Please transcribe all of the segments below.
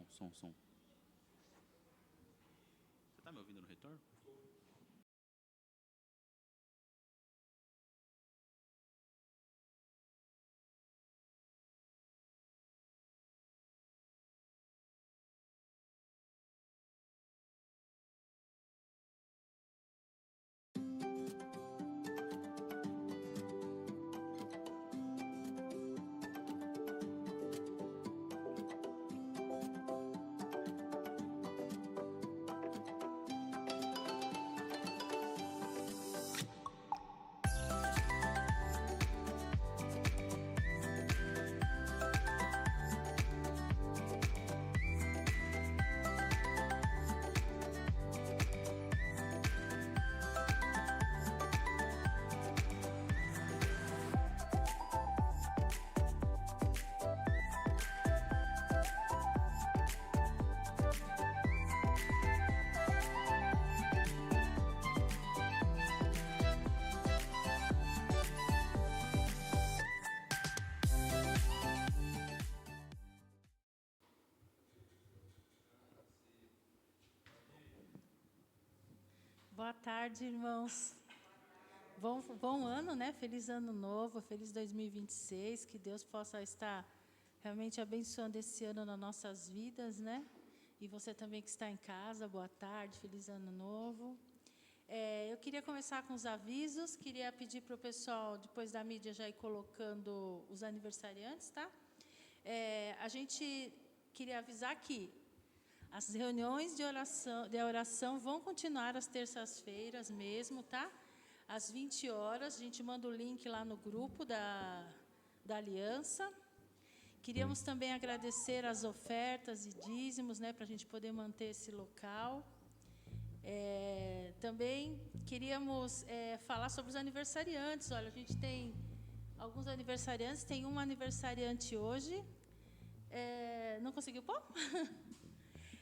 som. Você está me ouvindo no retorno? Boa tarde, irmãos. Bom ano, né? Feliz ano novo, feliz 2026. Que Deus possa estar realmente abençoando esse ano nas nossas vidas, né? E você também que está em casa, boa tarde, feliz ano novo. Eu queria começar com os avisos. Queria pedir para o pessoal, depois da mídia, já ir colocando os aniversariantes, tá? A gente queria avisar que as reuniões de oração vão continuar às terças-feiras mesmo, tá? Às 20 horas, a gente manda o link lá no grupo da Aliança. Queríamos também agradecer as ofertas e dízimos, né, para a gente poder manter esse local. Também queríamos falar sobre os aniversariantes. Olha, a gente tem alguns aniversariantes, tem um aniversariante hoje. Não conseguiu pôr?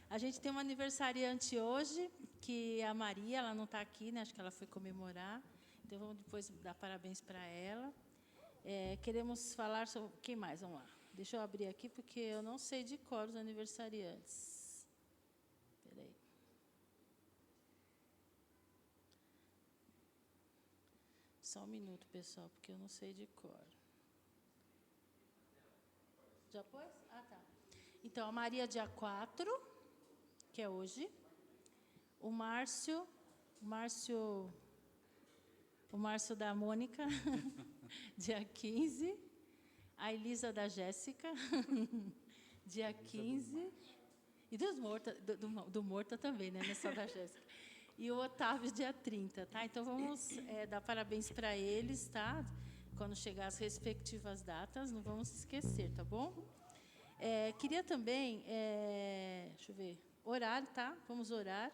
A gente tem uma aniversariante hoje, que é a Maria, ela não está aqui, né? Acho que ela foi comemorar. Então, vamos depois dar parabéns para ela. Queremos falar sobre... Quem mais? Vamos lá. Deixa eu abrir aqui, porque eu não sei de cor os aniversariantes. Espera aí. Só um minuto, pessoal, porque eu não sei de cor. Já pôs? Ah, tá. Então, a Maria, dia 4... que é hoje, o Márcio da Mônica, dia 15, a Elisa da Jéssica, dia 15, e do Morta também, né? Não é só da Jéssica. E o Otávio, dia 30, tá? Então, vamos dar parabéns para eles, tá? Quando chegar as respectivas datas, não vamos esquecer, tá bom? Queria também, deixa eu ver, orar, tá? Vamos orar.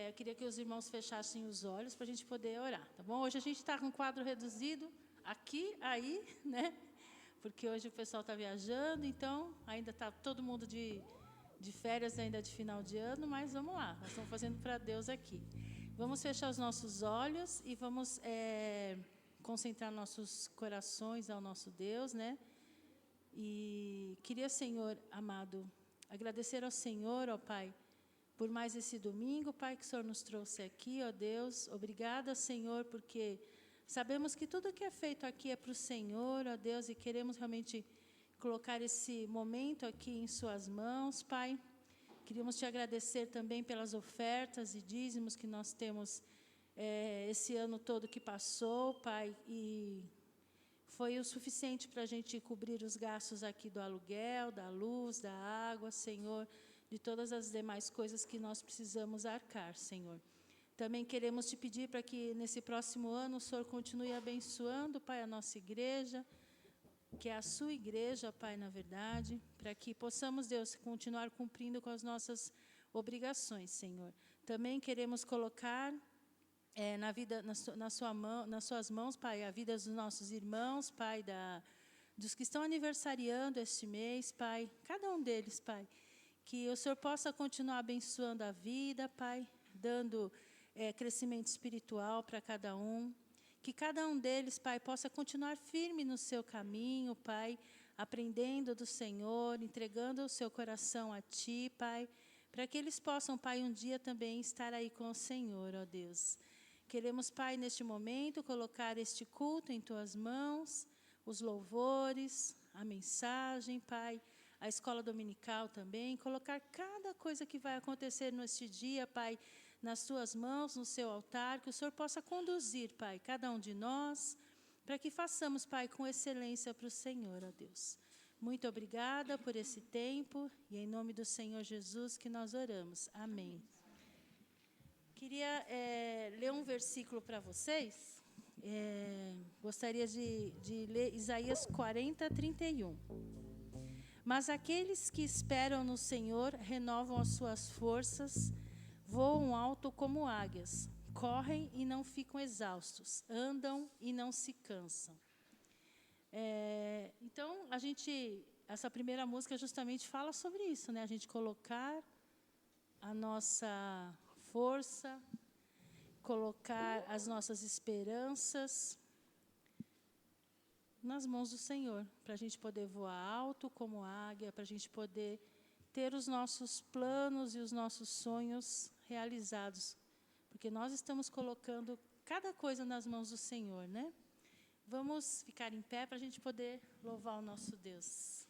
Eu queria que os irmãos fechassem os olhos para a gente poder orar, tá bom? Hoje a gente está com um quadro reduzido, aqui, aí, né? Porque hoje o pessoal está viajando, então ainda está todo mundo de férias, ainda de final de ano, mas vamos lá, nós estamos fazendo para Deus aqui. Vamos fechar os nossos olhos e vamos concentrar nossos corações ao nosso Deus, né? E queria, Senhor amado, agradecer ao Senhor, ó Pai, por mais esse domingo, Pai, que o Senhor nos trouxe aqui, ó Deus. Obrigada, Senhor, porque sabemos que tudo que é feito aqui é para o Senhor, ó Deus, e queremos realmente colocar esse momento aqui em Suas mãos, Pai. Queríamos te agradecer também pelas ofertas e dízimos que nós temos esse ano todo que passou, Pai, e foi o suficiente para a gente cobrir os gastos aqui do aluguel, da luz, da água, Senhor, de todas as demais coisas que nós precisamos arcar, Senhor. Também queremos te pedir para que nesse próximo ano o Senhor continue abençoando, Pai, a nossa igreja, que é a sua igreja, Pai, na verdade, para que possamos, Deus, continuar cumprindo com as nossas obrigações, Senhor. Também queremos colocar nas suas mãos, Pai, a vida dos nossos irmãos, Pai, dos que estão aniversariando este mês, Pai, cada um deles, Pai, que o Senhor possa continuar abençoando a vida, Pai, dando crescimento espiritual para cada um, que cada um deles, Pai, possa continuar firme no seu caminho, Pai, aprendendo do Senhor, entregando o seu coração a Ti, Pai, para que eles possam, Pai, um dia também estar aí com o Senhor, ó Deus. Queremos, Pai, neste momento, colocar este culto em Tuas mãos, os louvores, a mensagem, Pai, a escola dominical também, colocar cada coisa que vai acontecer neste dia, Pai, nas Tuas mãos, no Seu altar, que o Senhor possa conduzir, Pai, cada um de nós, para que façamos, Pai, com excelência para o Senhor, ó Deus. Muito obrigada por esse tempo, e em nome do Senhor Jesus que nós oramos. Amém. Queria ler um versículo para vocês. Gostaria de ler Isaías 40, 31. Mas aqueles que esperam no Senhor renovam as suas forças, voam alto como águias, correm e não ficam exaustos, andam e não se cansam. Então, essa primeira música justamente fala sobre isso, né? A gente colocar a nossa força, colocar as nossas esperanças nas mãos do Senhor, para a gente poder voar alto como águia, para a gente poder ter os nossos planos e os nossos sonhos realizados, porque nós estamos colocando cada coisa nas mãos do Senhor, né? Vamos ficar em pé para a gente poder louvar o nosso Deus.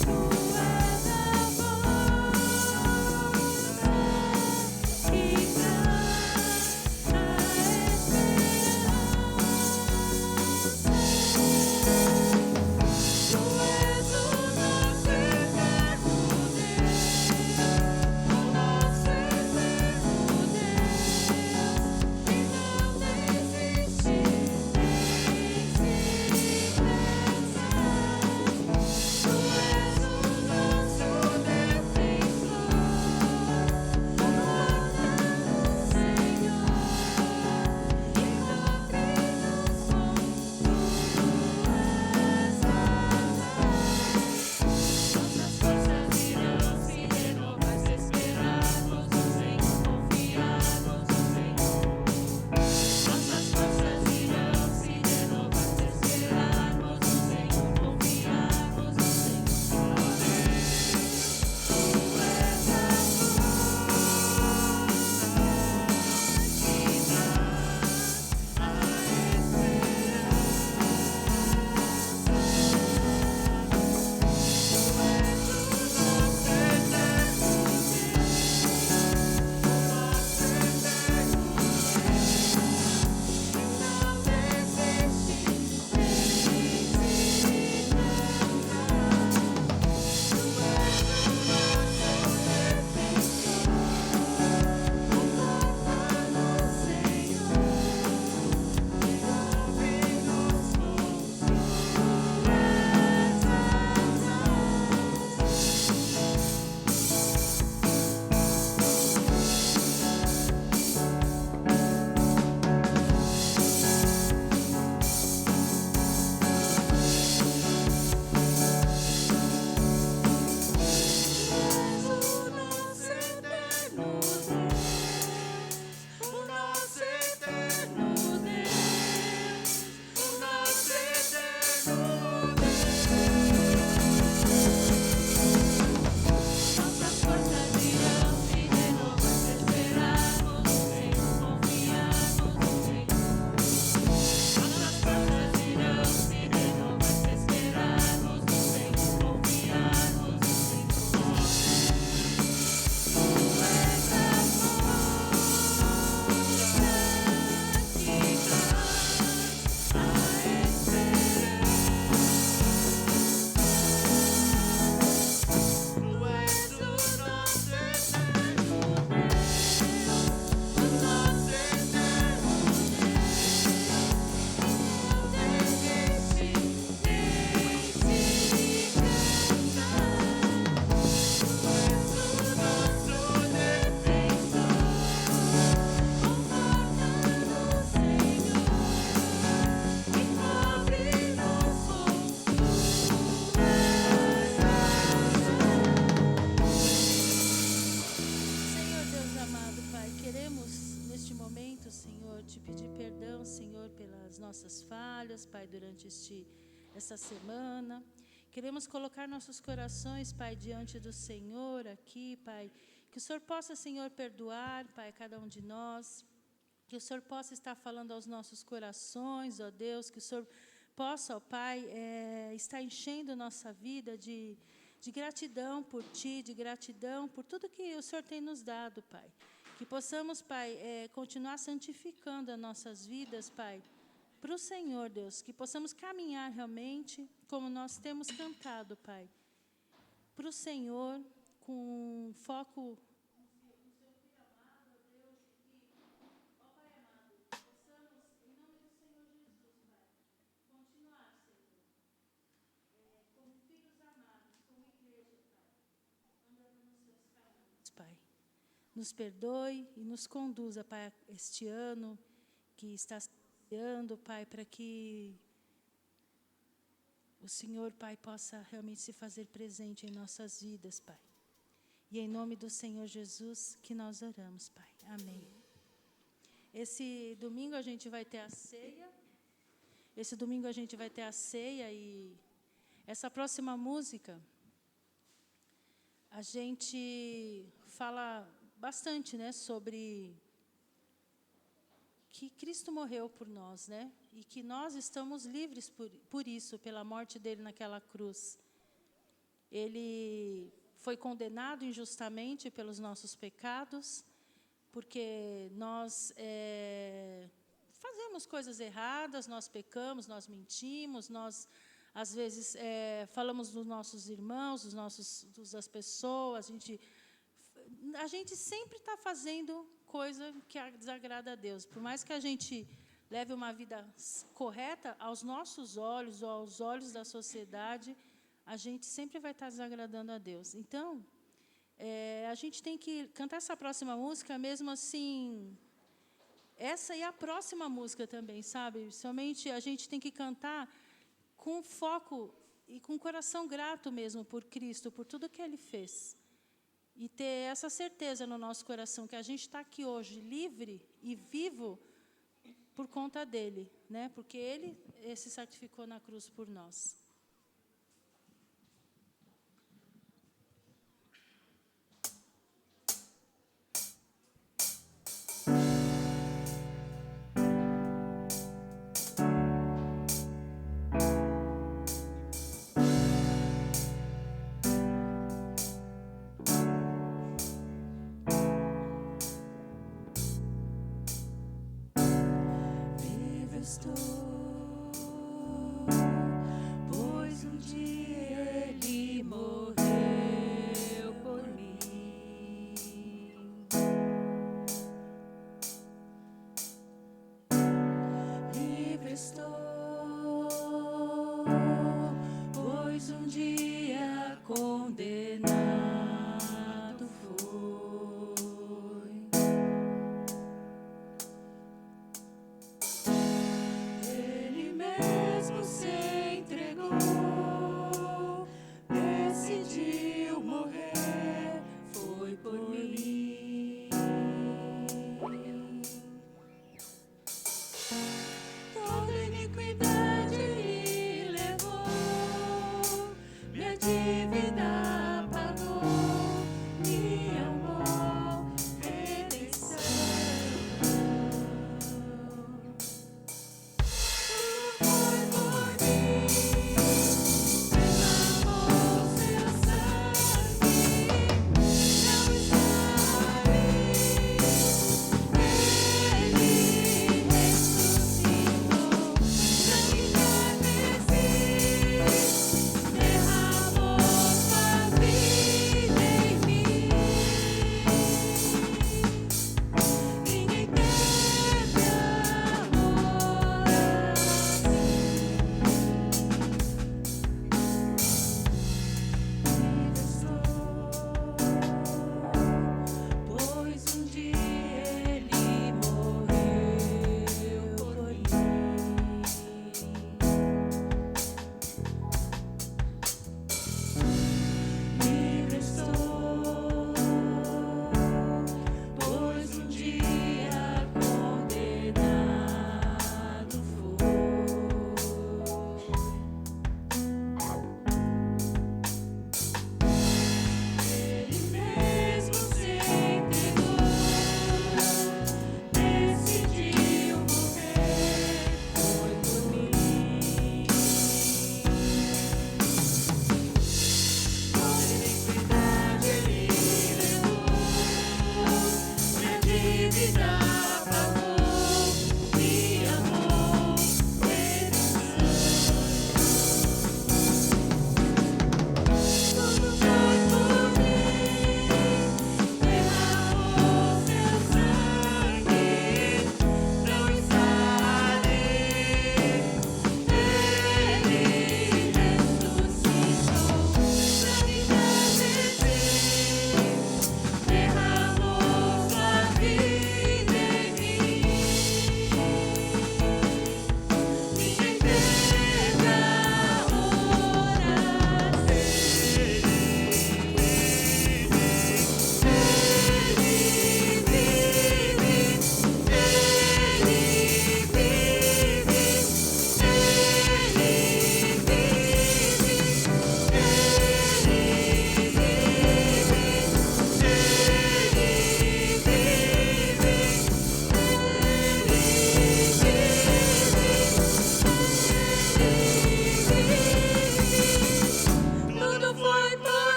Tu és a voz nossas falhas, Pai, durante essa semana. Queremos colocar nossos corações, Pai, diante do Senhor aqui, Pai. Que o Senhor possa, Senhor, perdoar, Pai, cada um de nós. Que o Senhor possa estar falando aos nossos corações, ó Deus. Que o Senhor possa, ó Pai, estar enchendo nossa vida de gratidão por Ti, de gratidão por tudo que o Senhor tem nos dado, Pai. Que possamos, Pai, continuar santificando as nossas vidas, Pai, para o Senhor, Deus. Que possamos caminhar realmente como nós temos cantado, Pai, para o Senhor, com foco no Seu Filho amado, ó Deus, e que, ó Pai amado, possamos, em nome do Senhor Jesus, Pai, continuar, Senhor, como filhos amados, como igreja, Pai, andando nos Seus caminhos, Pai. Nos perdoe e nos conduza, Pai, este ano que está se iniciando, Pai, para que o Senhor, Pai, possa realmente se fazer presente em nossas vidas, Pai. E em nome do Senhor Jesus que nós oramos, Pai. Amém. Esse domingo a gente vai ter a ceia. E essa próxima música, a gente fala bastante, né, sobre que Cristo morreu por nós, né? E que nós estamos livres por isso, pela morte dele naquela cruz. Ele foi condenado injustamente pelos nossos pecados, porque nós fazemos coisas erradas, nós pecamos, nós mentimos, nós, às vezes, falamos dos nossos irmãos, das pessoas, a gente sempre está fazendo coisa que desagrada a Deus. Por mais que a gente leve uma vida correta, aos nossos olhos ou aos olhos da sociedade, a gente sempre vai estar desagradando a Deus. Então, a gente tem que cantar essa próxima música, mesmo assim, essa e a próxima música também, sabe? Somente a gente tem que cantar com foco e com coração grato mesmo por Cristo, por tudo que Ele fez. E ter essa certeza no nosso coração que a gente está aqui hoje livre e vivo por conta dEle, né? Porque Ele se sacrificou na cruz por nós. Estou, pois um dia Ele morreu por mim. Livre estou, pois um dia condenado foi.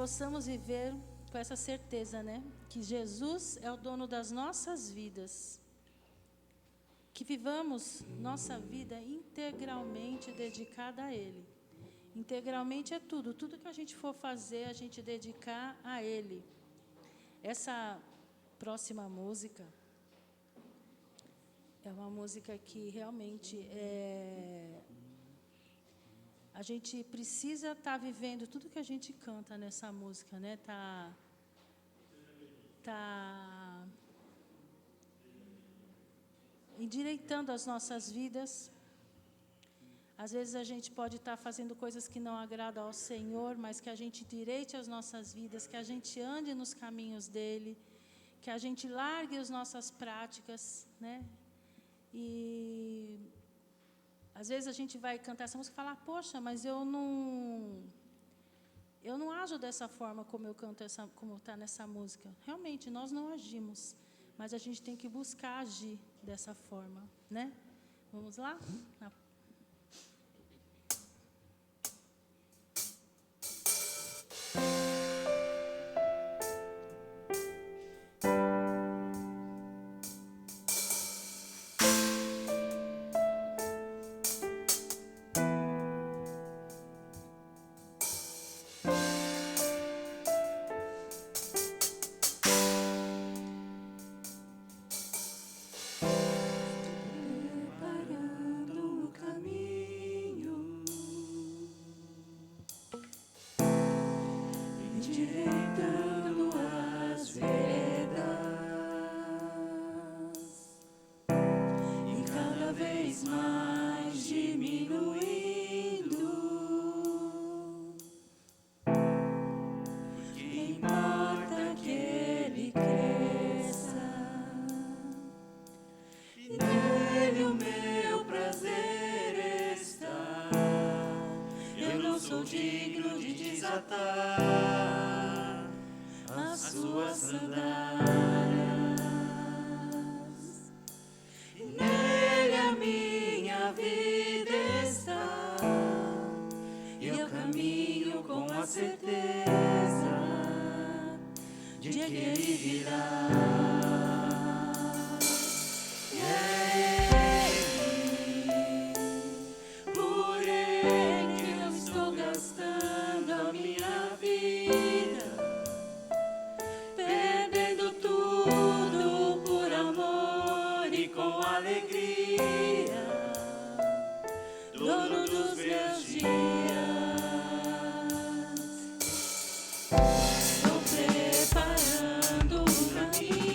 possamos viver com essa certeza, né? Que Jesus é o dono das nossas vidas. Que vivamos nossa vida integralmente dedicada a Ele. Integralmente é tudo. Tudo que a gente for fazer, a gente dedicar a Ele. Essa próxima música é uma música que realmente a gente precisa estar vivendo tudo que a gente canta nessa música, né? Tá endireitando as nossas vidas. Às vezes a gente pode estar fazendo coisas que não agradam ao Senhor, mas que a gente direite as nossas vidas, que a gente ande nos caminhos dEle, que a gente largue as nossas práticas, né? E às vezes a gente vai cantar essa música e falar, poxa, mas eu não ajo dessa forma como eu canto como está nessa música. Realmente, nós não agimos, mas a gente tem que buscar agir dessa forma, né? Vamos lá? Preparando o caminho, endireitando as veredas, e cada vez mais diminuindo. Que importa que ele cresça, e nele o meu prazer está. Eu não sou digno de desatar as suas sandálias, e nele a minha vida está. E eu caminho com a certeza de que ele virá. E é Ele, por Ele que eu estou gastando a minha vida, perdendo tudo por amor e com alegria, dono dos meus dias. Estou preparando o caminho,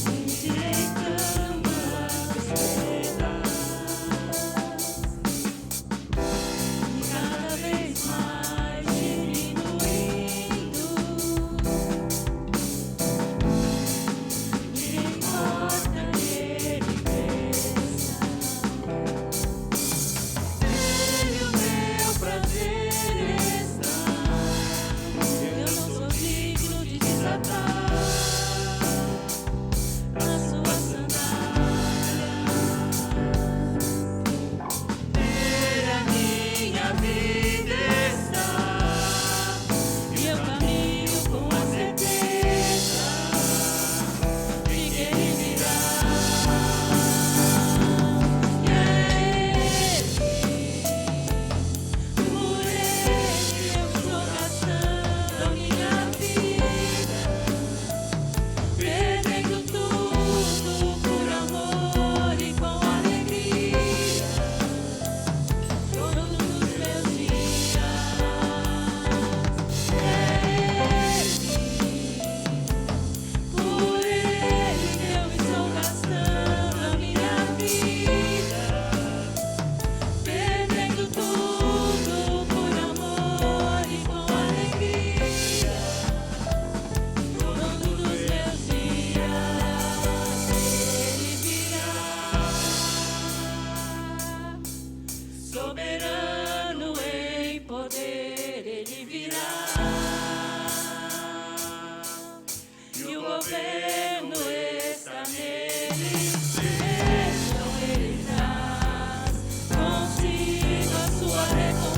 endireitando as veredas, e cada vez mais diminuindo. Que importa que ele cresça, nele o meu prazer está. Eu não sou digno de desatar as suas sandálias. Nele a minha vida está, e eu caminho com a certeza de que ele virá. E é Ele, por Ele eu estou gastando a minha vida, perdendo tudo por amor e com alegria, todos os meus dias. É Ele, por Ele que eu estou gastando a minha vida, perdendo tudo por amor e com alegria, todos os meus dias. Ele virá, soberano em poder, ele virá, e o governo está nele. Então ele traz consigo a sua recompensa.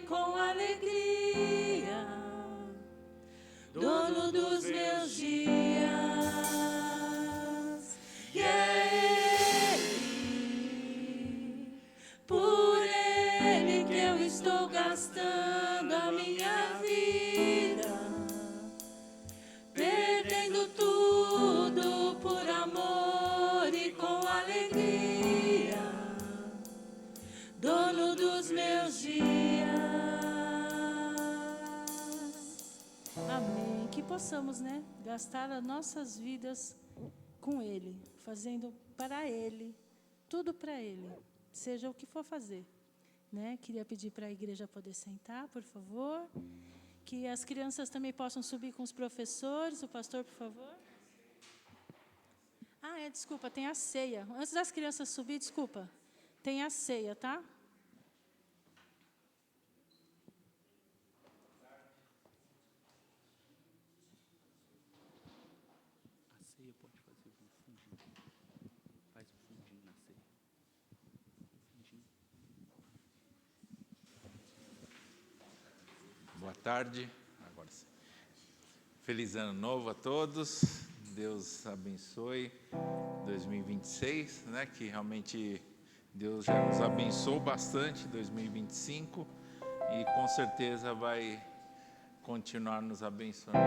com alegria, dono dos meus dias. E é Ele, por Ele que eu estou gastando a minha vida, perdendo tudo por amor e com alegria, dono dos meus dias. Amém. Que possamos, né, gastar as nossas vidas com Ele, fazendo para Ele, tudo para Ele, seja o que for fazer, né? Queria pedir para a igreja poder sentar, por favor, que as crianças também possam subir com os professores. O pastor, por favor. Desculpa, tem a ceia. Antes das crianças subir, desculpa, tem a ceia, tá? A ceia pode fazer um fundinho. Faz um fundinho na ceia. Fundinho. Boa tarde. Agora sim. Feliz ano novo a todos. Deus abençoe 2026, né? Que realmente Deus já nos abençoou bastante 2025 e com certeza vai continuar nos abençoando.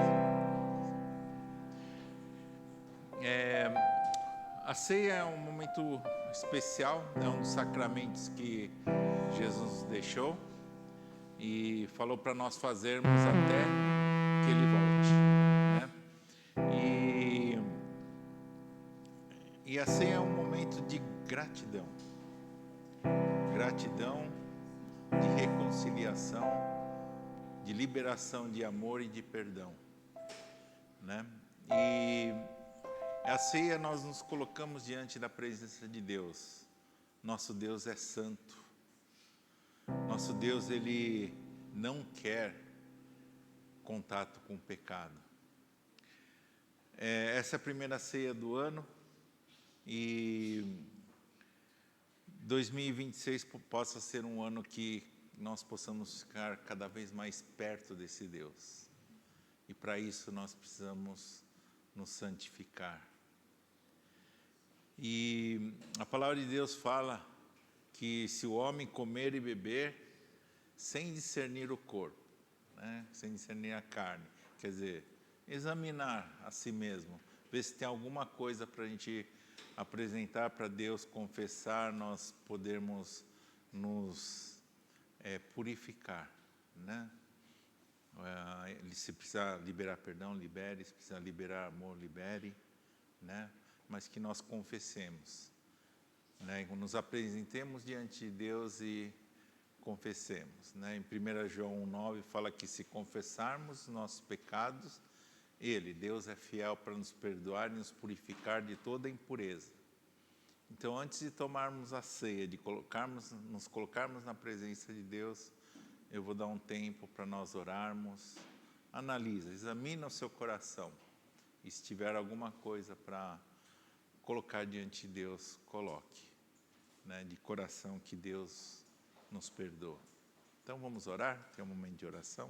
A ceia é um momento especial, é um dos sacramentos que Jesus deixou e falou para nós fazermos até que Ele volte, né? E a ceia é um momento de gratidão, de reconciliação, de liberação de amor e de perdão, né? E a ceia nós nos colocamos diante da presença de Deus. Nosso Deus é santo. Nosso Deus, Ele não quer contato com o pecado. Essa é a primeira ceia do ano e 2026 possa ser um ano que nós possamos ficar cada vez mais perto desse Deus. E para isso nós precisamos nos santificar. E a palavra de Deus fala que se o homem comer e beber sem discernir o corpo, né, sem discernir a carne, quer dizer, examinar a si mesmo, ver se tem alguma coisa para a gente apresentar para Deus, confessar, nós podermos nos purificar, né? Se precisar liberar perdão, libere, se precisar liberar amor, libere, né? Mas que nós confessemos, né? Nos apresentemos diante de Deus e confessemos, né? Em 1 João 1,9 fala que se confessarmos nossos pecados, Deus é fiel para nos perdoar e nos purificar de toda impureza. Então, antes de tomarmos a ceia, de nos colocarmos na presença de Deus, eu vou dar um tempo para nós orarmos. Analisa, examina o seu coração. E se tiver alguma coisa para colocar diante de Deus, coloque, né, de coração, que Deus nos perdoa. Então vamos orar, tem um momento de oração.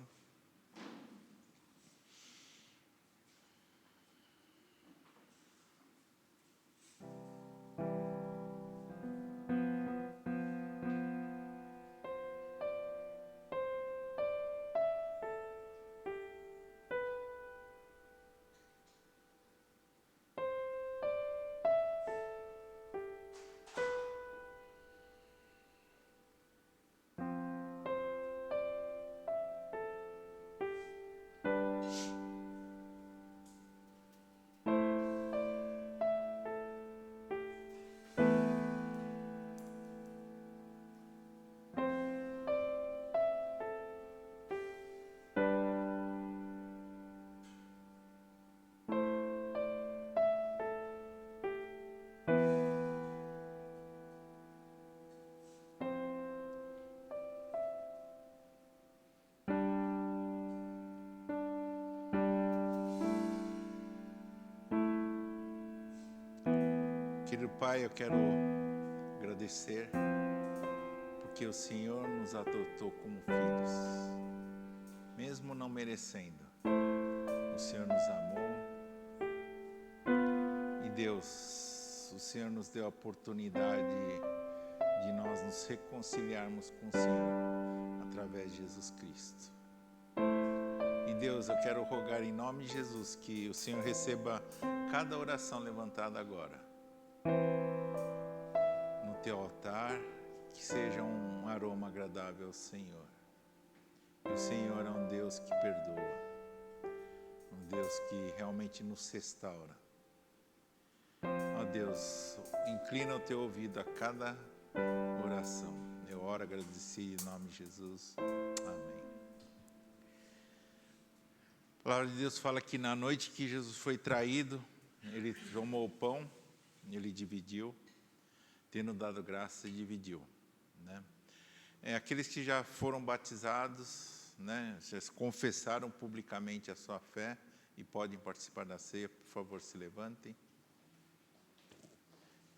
Querido Pai, eu quero agradecer, porque o Senhor nos adotou como filhos, mesmo não merecendo. O Senhor nos amou e Deus, o Senhor nos deu a oportunidade de nós nos reconciliarmos com o Senhor através de Jesus Cristo. E Deus, eu quero rogar em nome de Jesus que o Senhor receba cada oração levantada agora no teu altar, que seja um aroma agradável ao Senhor. E o Senhor é um Deus que perdoa, um Deus que realmente nos restaura. Ó Deus, inclina o teu ouvido a cada oração. Eu oro agradecido em nome de Jesus. Amém. A palavra de Deus fala que na noite que Jesus foi traído, ele tomou o pão, ele dividiu, tendo dado graça, dividiu, né? Aqueles que já foram batizados, né, já confessaram publicamente a sua fé e podem participar da ceia, por favor, se levantem.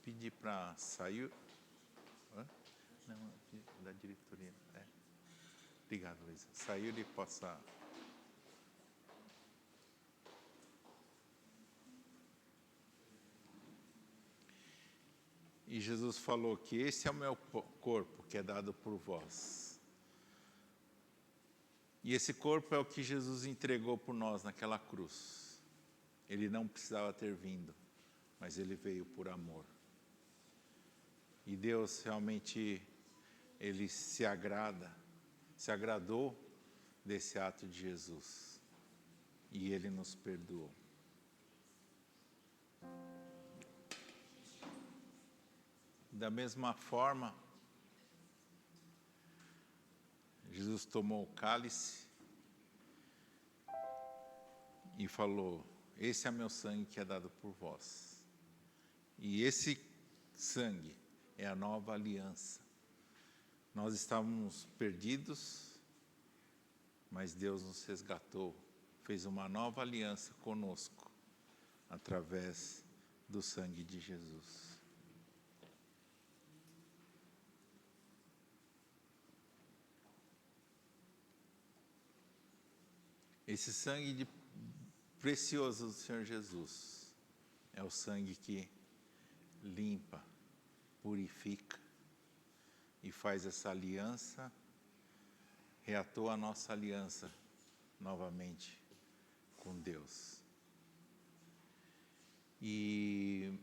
Pedir para sair. Não, da diretoria. Obrigado, Luísa. Saiu e possa. E Jesus falou que esse é o meu corpo que é dado por vós. E esse corpo é o que Jesus entregou por nós naquela cruz. Ele não precisava ter vindo, mas ele veio por amor. E Deus realmente, ele se agradou desse ato de Jesus. E ele nos perdoou. Da mesma forma, Jesus tomou o cálice e falou: esse é meu sangue que é dado por vós. E esse sangue é a nova aliança. Nós estávamos perdidos, mas Deus nos resgatou, fez uma nova aliança conosco, através do sangue de Jesus. Esse sangue precioso do Senhor Jesus é o sangue que limpa, purifica e faz essa aliança, reatou a nossa aliança novamente com Deus. E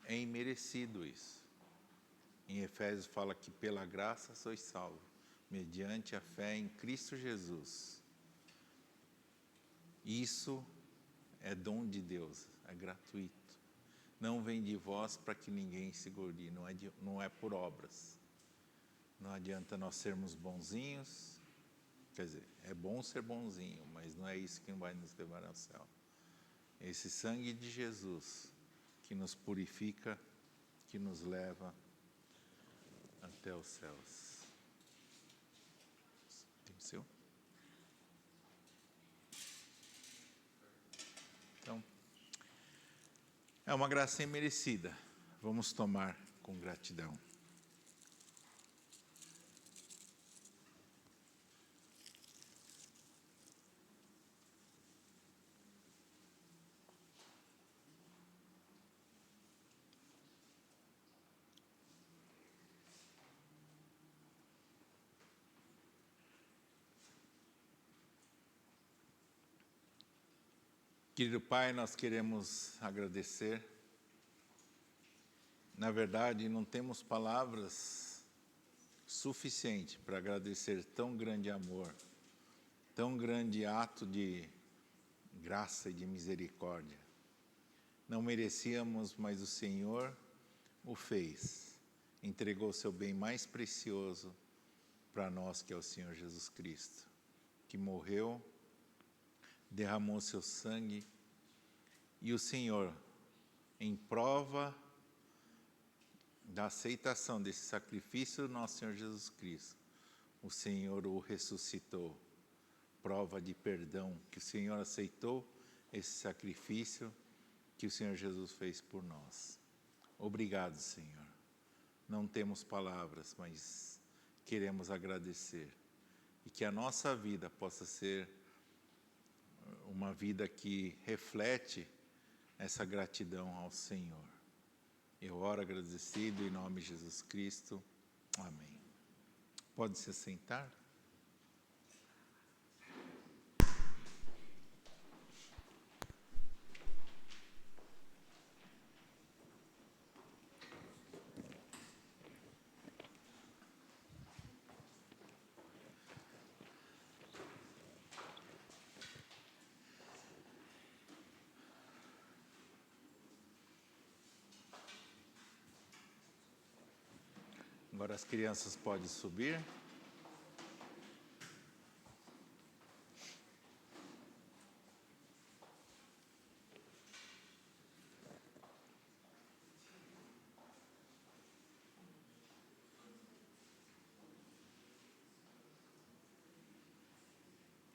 é imerecido isso. Em Efésios fala que pela graça sois salvos, mediante a fé em Cristo Jesus. Isso é dom de Deus, é gratuito. Não vem de vós para que ninguém se glorie, não é por obras. Não adianta nós sermos bonzinhos, quer dizer, é bom ser bonzinho, mas não é isso que vai nos levar ao céu. Esse sangue de Jesus que nos purifica, que nos leva até os céus. Tem o seu? Então, é uma graça imerecida. Vamos tomar com gratidão. Querido Pai, nós queremos agradecer. Na verdade, não temos palavras suficientes para agradecer tão grande amor, tão grande ato de graça e de misericórdia. Não merecíamos, mas o Senhor o fez. Entregou seu bem mais precioso para nós, que é o Senhor Jesus Cristo, que morreu, derramou seu sangue, e o Senhor, em prova da aceitação desse sacrifício do nosso Senhor Jesus Cristo, o Senhor o ressuscitou, prova de perdão, que o Senhor aceitou esse sacrifício que o Senhor Jesus fez por nós. Obrigado, Senhor. não temos palavras, mas queremos agradecer. E que a nossa vida possa ser uma vida que reflete essa gratidão ao Senhor. Eu oro agradecido em nome de Jesus Cristo. Amém. Pode se sentar? Agora as crianças podem subir.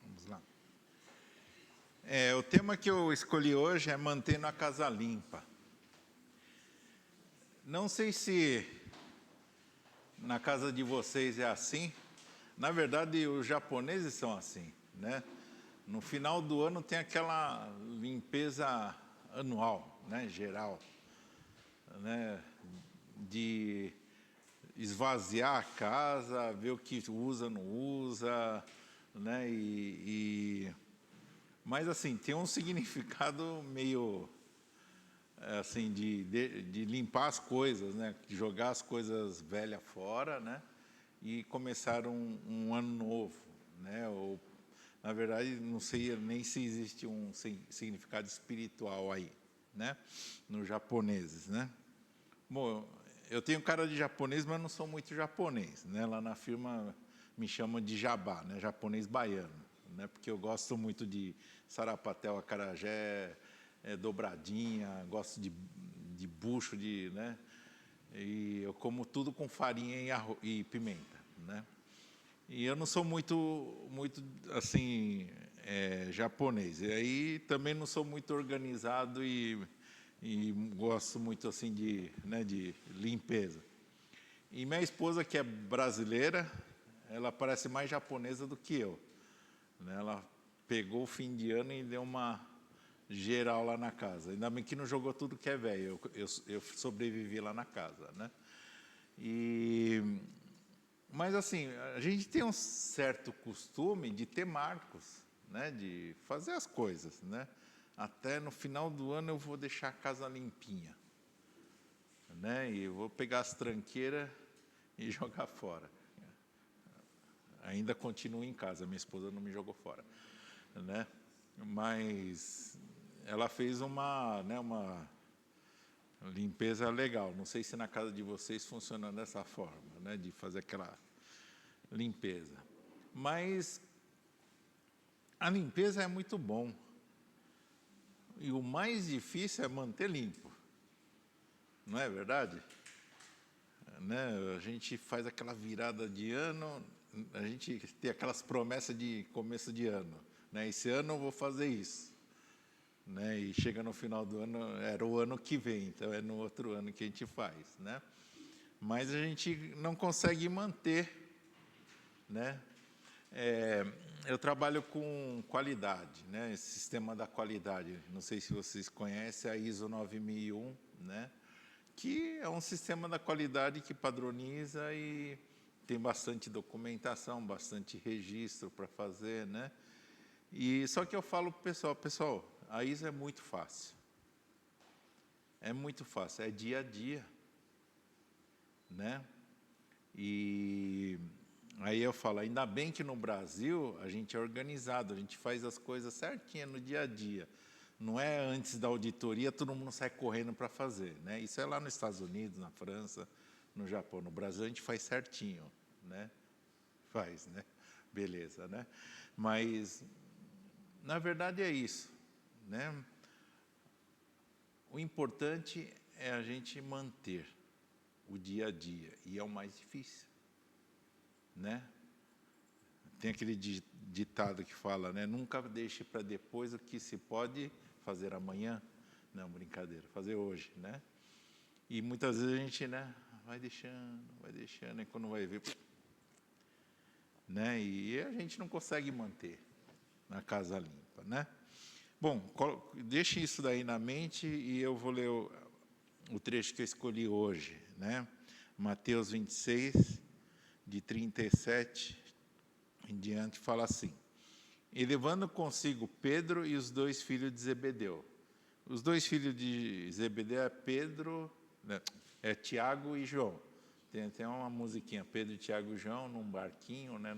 Vamos lá. O tema que eu escolhi hoje é mantendo a casa limpa. Não sei se na casa de vocês é assim. Na verdade, os japoneses são assim, né? No final do ano tem aquela limpeza anual, né, geral, né, de esvaziar a casa, ver o que usa, não usa, né, mas assim, tem um significado meio assim, de limpar as coisas, né? Jogar as coisas velhas fora, né? E começar um ano novo, né? Ou, na verdade, não sei nem se existe um significado espiritual aí, né? Nos japoneses, né? Bom, eu tenho cara de japonês, mas não sou muito japonês, né? Lá na firma me chamam de jabá, né? Japonês baiano, né? Porque eu gosto muito de sarapatel, acarajé, dobradinha, gosto de bucho, né? E eu como tudo com farinha e pimenta, né? E eu não sou muito assim japonês. E aí também não sou muito organizado e gosto muito assim de limpeza. E minha esposa, que é brasileira, ela parece mais japonesa do que eu, né? Ela pegou o fim de ano e deu uma geral lá na casa. Ainda bem que não jogou tudo que é velho. Eu sobrevivi lá na casa, né? Mas assim, a gente tem um certo costume de ter marcos, né? De fazer as coisas, né? Até no final do ano eu vou deixar a casa limpinha, né? E eu vou pegar as tranqueiras e jogar fora. Ainda continuo em casa, minha esposa não me jogou fora, né? Mas ela fez uma limpeza legal. Não sei se na casa de vocês funciona dessa forma, né, de fazer aquela limpeza. Mas a limpeza é muito bom. E o mais difícil é manter limpo. Não é verdade? Né? A gente faz aquela virada de ano, a gente tem aquelas promessas de começo de ano, né? Esse ano eu vou fazer isso. Né? E chega no final do ano, era o ano que vem, então é no outro ano que a gente faz, né? Mas a gente não consegue manter, né? Eu trabalho com qualidade, né? Esse sistema da qualidade, não sei se vocês conhecem a ISO 9001, né? Que é um sistema da qualidade que padroniza e tem bastante documentação, bastante registro para fazer, né? E só que eu falo para o pessoal, a ISO é muito fácil. É muito fácil, é dia a dia, né? E aí eu falo, ainda bem que no Brasil a gente é organizado, a gente faz as coisas certinho no dia a dia. Não é antes da auditoria, todo mundo sai correndo para fazer, né? Isso é lá nos Estados Unidos, na França, no Japão. No Brasil a gente faz certinho, né? Faz, né? Beleza, né? Mas, na verdade, é isso, né? O importante é a gente manter o dia a dia, e é o mais difícil, né? Tem aquele ditado que fala, né? Nunca deixe para depois o que se pode fazer amanhã. Não, brincadeira, fazer hoje, né? E muitas vezes a gente, né? vai deixando, e quando vai ver, né? E a gente não consegue manter a casa limpa, né? Bom, deixe isso daí na mente e eu vou ler o trecho que eu escolhi hoje, né? Mateus 26, de 37 em diante, fala assim: e levando consigo Pedro e os 2 filhos de Zebedeu. Os 2 filhos de Zebedeu é Pedro, né, é Tiago e João. Tem até uma musiquinha, Pedro, Tiago e João, num barquinho, né?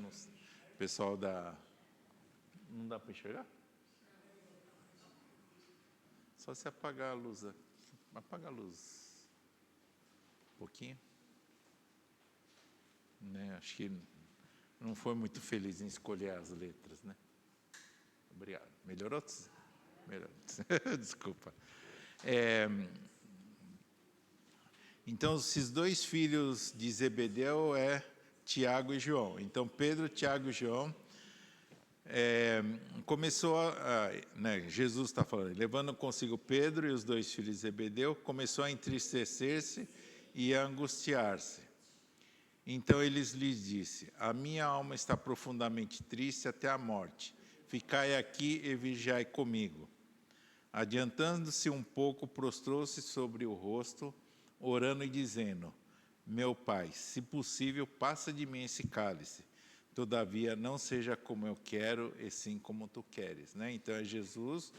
Pessoal da... Não dá para enxergar? Só se apagar a luz. Apaga a luz. Um pouquinho. Né, acho que não foi muito feliz em escolher as letras, né? Obrigado. Melhorou? Melhorou. Desculpa. Então, esses 2 filhos de Zebedeu é Tiago e João. Então, Pedro, Tiago e João começou né, Jesus está falando, levando consigo Pedro e os 2 filhos de Zebedeu, começou a entristecer-se e a angustiar-se. Então eles lhes disse: a minha alma está profundamente triste até a morte. Ficai aqui e vigiai comigo. Adiantando-se um pouco, prostrou-se sobre o rosto, orando e dizendo: meu Pai, se possível, passa de mim esse cálice. Todavia, não seja como eu quero, e sim como tu queres. Né? Então, é Jesus,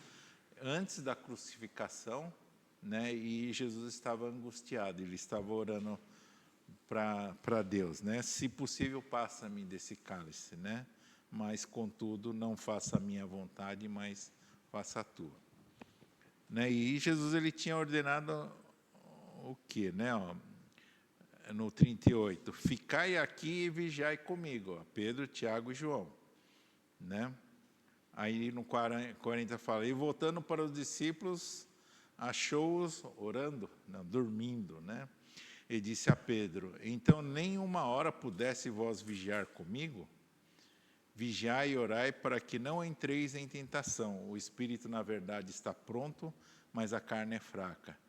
antes da crucificação, né? E Jesus estava angustiado, ele estava orando para Deus, né? Se possível, passa-me desse cálice, né? Mas, contudo, não faça a minha vontade, mas faça a tua. Né? E Jesus, ele tinha ordenado o quê, né? Ó, no 38, ficai aqui e vigiai comigo, ó, Pedro, Tiago e João, né? Aí no 40 fala, e voltando para os discípulos, achou-os orando, não, dormindo, né? E disse a Pedro: então nem uma hora pudesse vós vigiar comigo? Vigiai e orai para que não entreis em tentação. O espírito, na verdade, está pronto, mas a carne é fraca.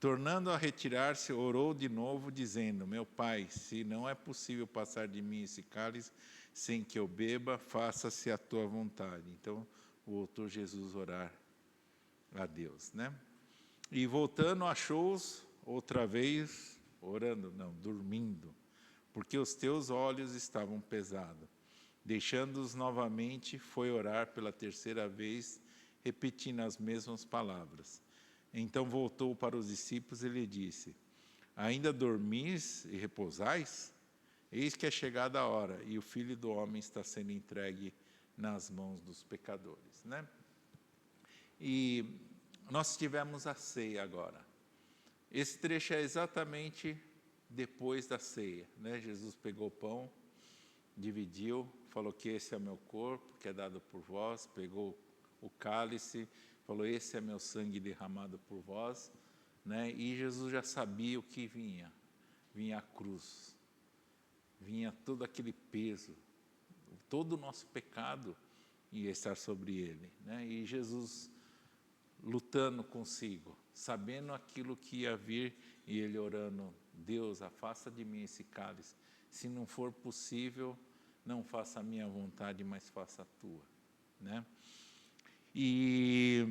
Tornando a retirar-se, orou de novo, dizendo: meu Pai, se não é possível passar de mim esse cálice sem que eu beba, faça-se a tua vontade. Então, voltou Jesus a orar a Deus, né? E voltando, achou-os outra vez, orando, não, dormindo, porque os teus olhos estavam pesados. Deixando-os novamente, foi orar pela 3ª vez, repetindo as mesmas palavras. Então voltou para os discípulos e lhe disse: ainda dormis e repousais? Eis que é chegada a hora, e o Filho do Homem está sendo entregue nas mãos dos pecadores. Né? E nós tivemos a ceia agora. Esse trecho é exatamente depois da ceia. Né? Jesus pegou o pão, dividiu, falou que esse é o meu corpo, que é dado por vós, pegou o cálice, falou, esse é meu sangue derramado por vós, né? E Jesus já sabia o que vinha. Vinha a cruz, vinha todo aquele peso, todo o nosso pecado ia estar sobre ele, né? E Jesus lutando consigo, sabendo aquilo que ia vir, e ele orando: Deus, afasta de mim esse cálice, se não for possível, não faça a minha vontade, mas faça a tua, né? E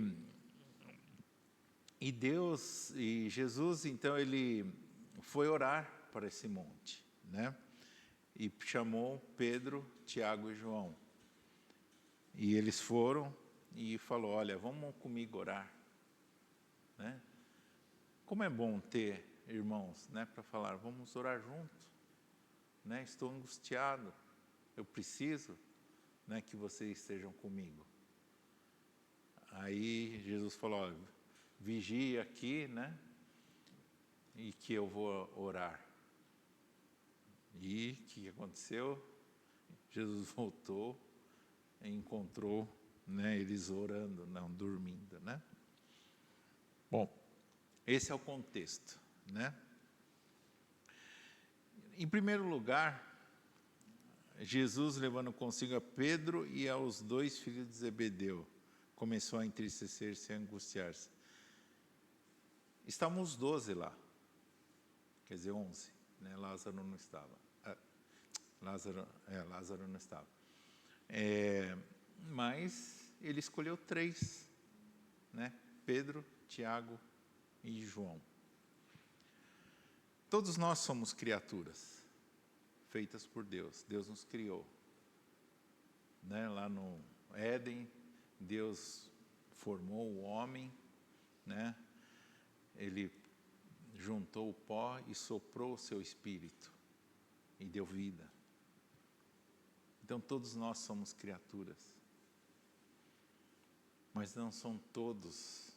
Deus, e Jesus, então, ele foi orar para esse monte, né? E chamou Pedro, Tiago e João. E eles foram e falou: olha, vamos comigo orar, né? Como é bom ter irmãos, né, para falar, vamos orar juntos, né? Estou angustiado, eu preciso, né, que vocês estejam comigo. Aí Jesus falou: olha, vigie aqui, né, e que eu vou orar. E o que aconteceu? Jesus voltou e encontrou, né, eles orando, não dormindo, né? Bom, esse é o contexto, né? Em primeiro lugar, Jesus, levando consigo a Pedro e aos 2 filhos de Zebedeu, começou a entristecer-se e a angustiar-se. Estávamos 12 lá, quer dizer, 11, né? Lázaro não estava. Lázaro não estava. Mas ele escolheu 3, né? Pedro, Tiago e João. Todos nós somos criaturas feitas por Deus. Deus nos criou, né? Lá no Éden, Deus formou o homem, né? Ele juntou o pó e soprou o seu espírito e deu vida. Então todos nós somos criaturas, mas não são todos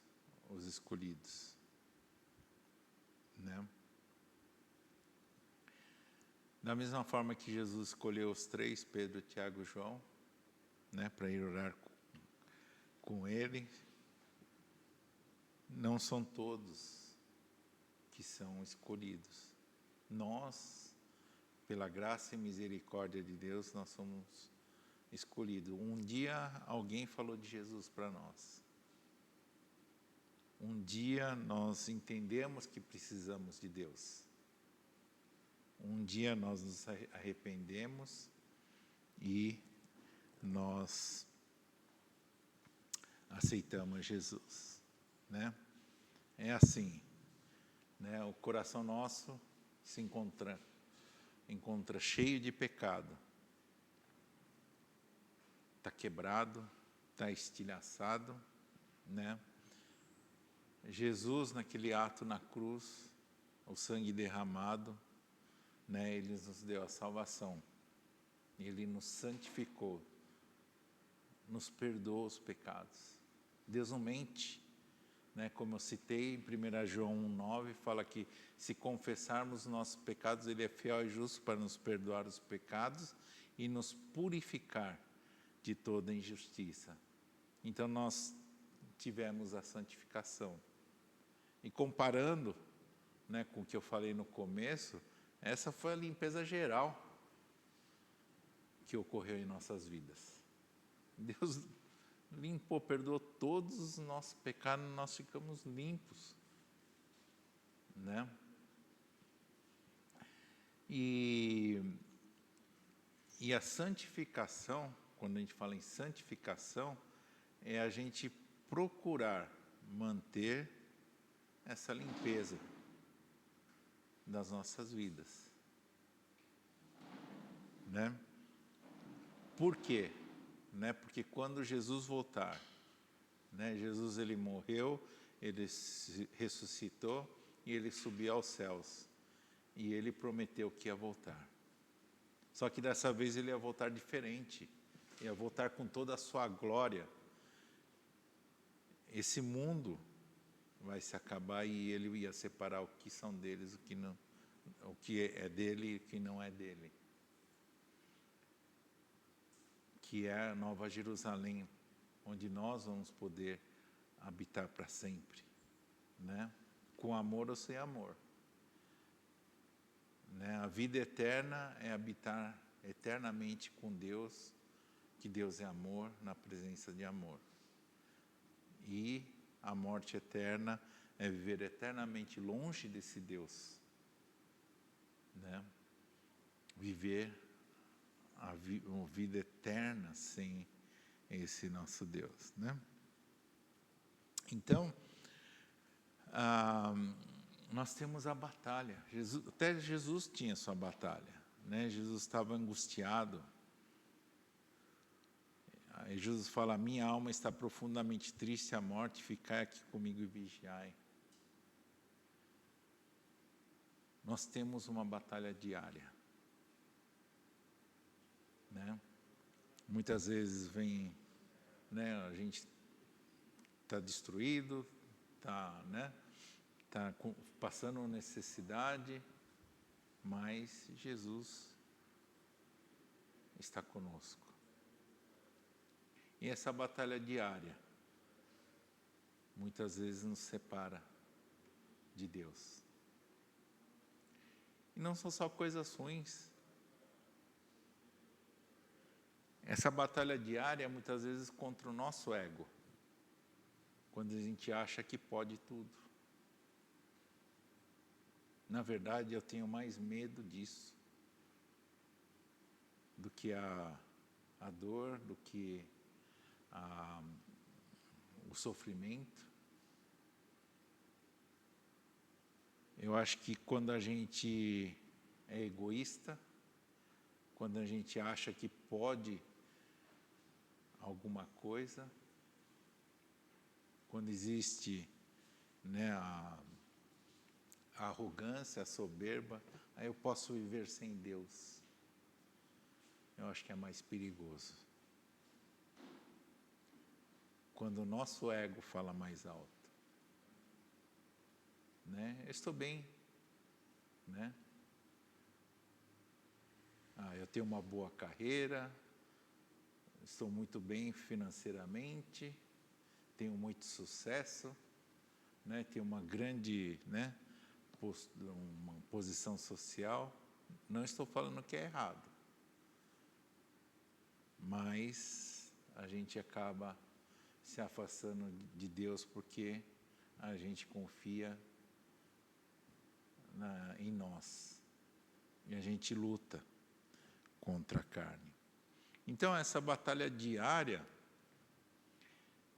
os escolhidos, né? Da mesma forma que Jesus escolheu os 3, Pedro, Tiago e João, né, para ir orar com ele, não são todos que são escolhidos. Nós, pela graça e misericórdia de Deus, nós somos escolhidos. Um dia alguém falou de Jesus para nós. Um dia nós entendemos que precisamos de Deus. Um dia nós nos arrependemos e nós aceitamos Jesus, né? É assim, né? O coração nosso se encontra cheio de pecado, está quebrado, está estilhaçado, né? Jesus, naquele ato na cruz, o sangue derramado, né? Ele nos deu a salvação, Ele nos santificou, nos perdoou os pecados. Deus não mente, né? Como eu citei em 1 João 1,9, fala que se confessarmos nossos pecados, Ele é fiel e justo para nos perdoar os pecados e nos purificar de toda injustiça. Então nós tivemos a santificação. E comparando, né, com o que eu falei no começo, essa foi a limpeza geral que ocorreu em nossas vidas. Deus limpou, perdoou todos os nossos pecados, nós ficamos limpos, né? E a santificação, quando a gente fala em santificação, é a gente procurar manter essa limpeza das nossas vidas, né? Por quê? Né? Porque quando Jesus voltar, né? Jesus ele morreu, ele ressuscitou e ele subiu aos céus e ele prometeu que ia voltar. Só que dessa vez ele ia voltar diferente, ia voltar com toda a sua glória. Esse mundo vai se acabar e ele ia separar o que são deles, o que não, o que é dele e o que não é dele. Que é a Nova Jerusalém, onde nós vamos poder habitar para sempre, né? Com amor ou sem amor, né? A vida eterna é habitar eternamente com Deus, que Deus é amor, na presença de amor. E a morte eterna é viver eternamente longe desse Deus, né? Viver uma vida eterna sem esse nosso Deus, né? Então, nós temos a batalha. Até Jesus tinha sua batalha, né? Jesus estava angustiado. Aí Jesus fala: minha alma está profundamente triste à morte, ficai aqui comigo e vigiai. Nós temos uma batalha diária, né? Muitas vezes vem, né, a gente está destruído, né, tá passando necessidade, mas Jesus está conosco. E essa batalha diária muitas vezes nos separa de Deus. E não são só coisas ruins. Essa batalha diária é muitas vezes contra o nosso ego, quando a gente acha que pode tudo. Na verdade, eu tenho mais medo disso do que a dor, do que o sofrimento. Eu acho que quando a gente é egoísta, quando a gente acha que pode alguma coisa, quando existe, né, a arrogância, a soberba, aí eu posso viver sem Deus. Eu acho que é mais perigoso. Quando o nosso ego fala mais alto. Né? Eu estou bem, né? Eu tenho uma boa carreira, estou muito bem financeiramente, tenho muito sucesso, né? Tenho uma grande, né, uma posição social. Não estou falando que é errado, mas a gente acaba se afastando de Deus porque a gente confia em nós. E a gente luta contra a carne. Então, essa batalha diária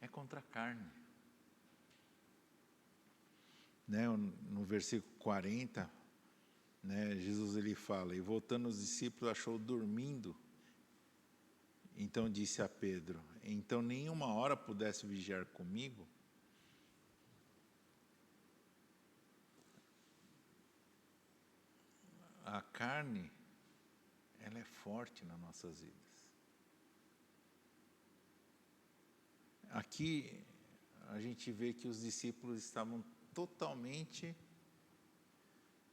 é contra a carne. Né? No versículo 40, né, Jesus ele fala, e voltando os discípulos, achou dormindo. Então disse a Pedro, então nenhuma hora pudesse vigiar comigo? A carne, ela é forte nas nossas vidas. Aqui a gente vê que os discípulos estavam totalmente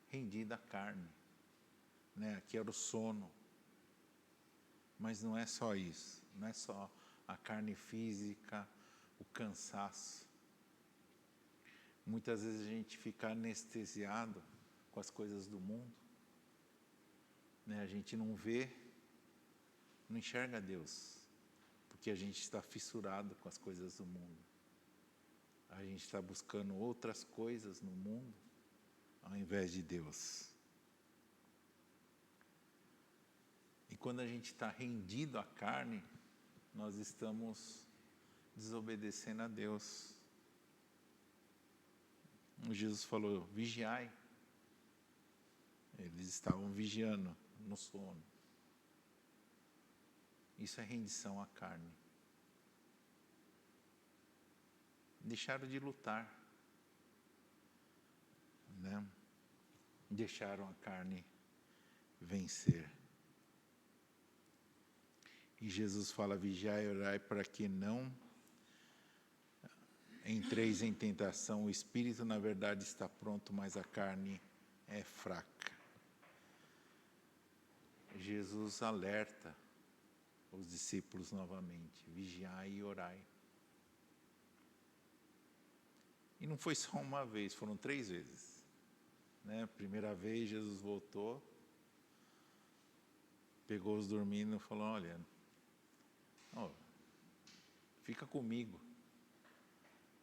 rendidos à carne, né? Aqui era o sono. Mas não é só isso, não é só a carne física, o cansaço. Muitas vezes a gente fica anestesiado com as coisas do mundo. Né? A gente não vê, não enxerga Deus, porque a gente está fissurado com as coisas do mundo. A gente está buscando outras coisas no mundo, ao invés de Deus. E quando a gente está rendido à carne, nós estamos desobedecendo a Deus. Jesus falou, vigiai. Eles estavam vigiando no sono. Isso é rendição à carne. Deixaram de lutar, né? Deixaram a carne vencer. E Jesus fala, vigiai e orai para que não entreis em tentação. O espírito, na verdade, está pronto, mas a carne é fraca. Jesus alerta os discípulos novamente, vigiai e orai. E não foi só uma vez, foram 3 vezes. Né? Primeira vez, Jesus voltou, pegou-os dormindo e falou, olha, fica comigo.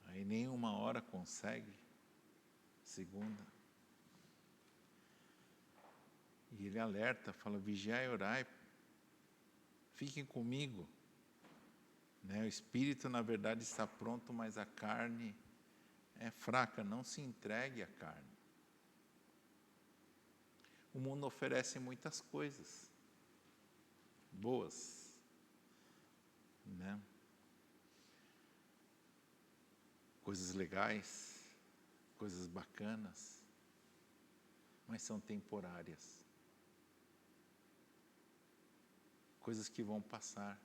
Aí nem uma hora consegue. Segunda. E ele alerta, fala, vigiai e orai, fiquem comigo. Né? O espírito, na verdade, está pronto, mas a carne é fraca, não se entregue à carne. O mundo oferece muitas coisas boas, né? Coisas legais, coisas bacanas, mas são temporárias. Coisas que vão passar.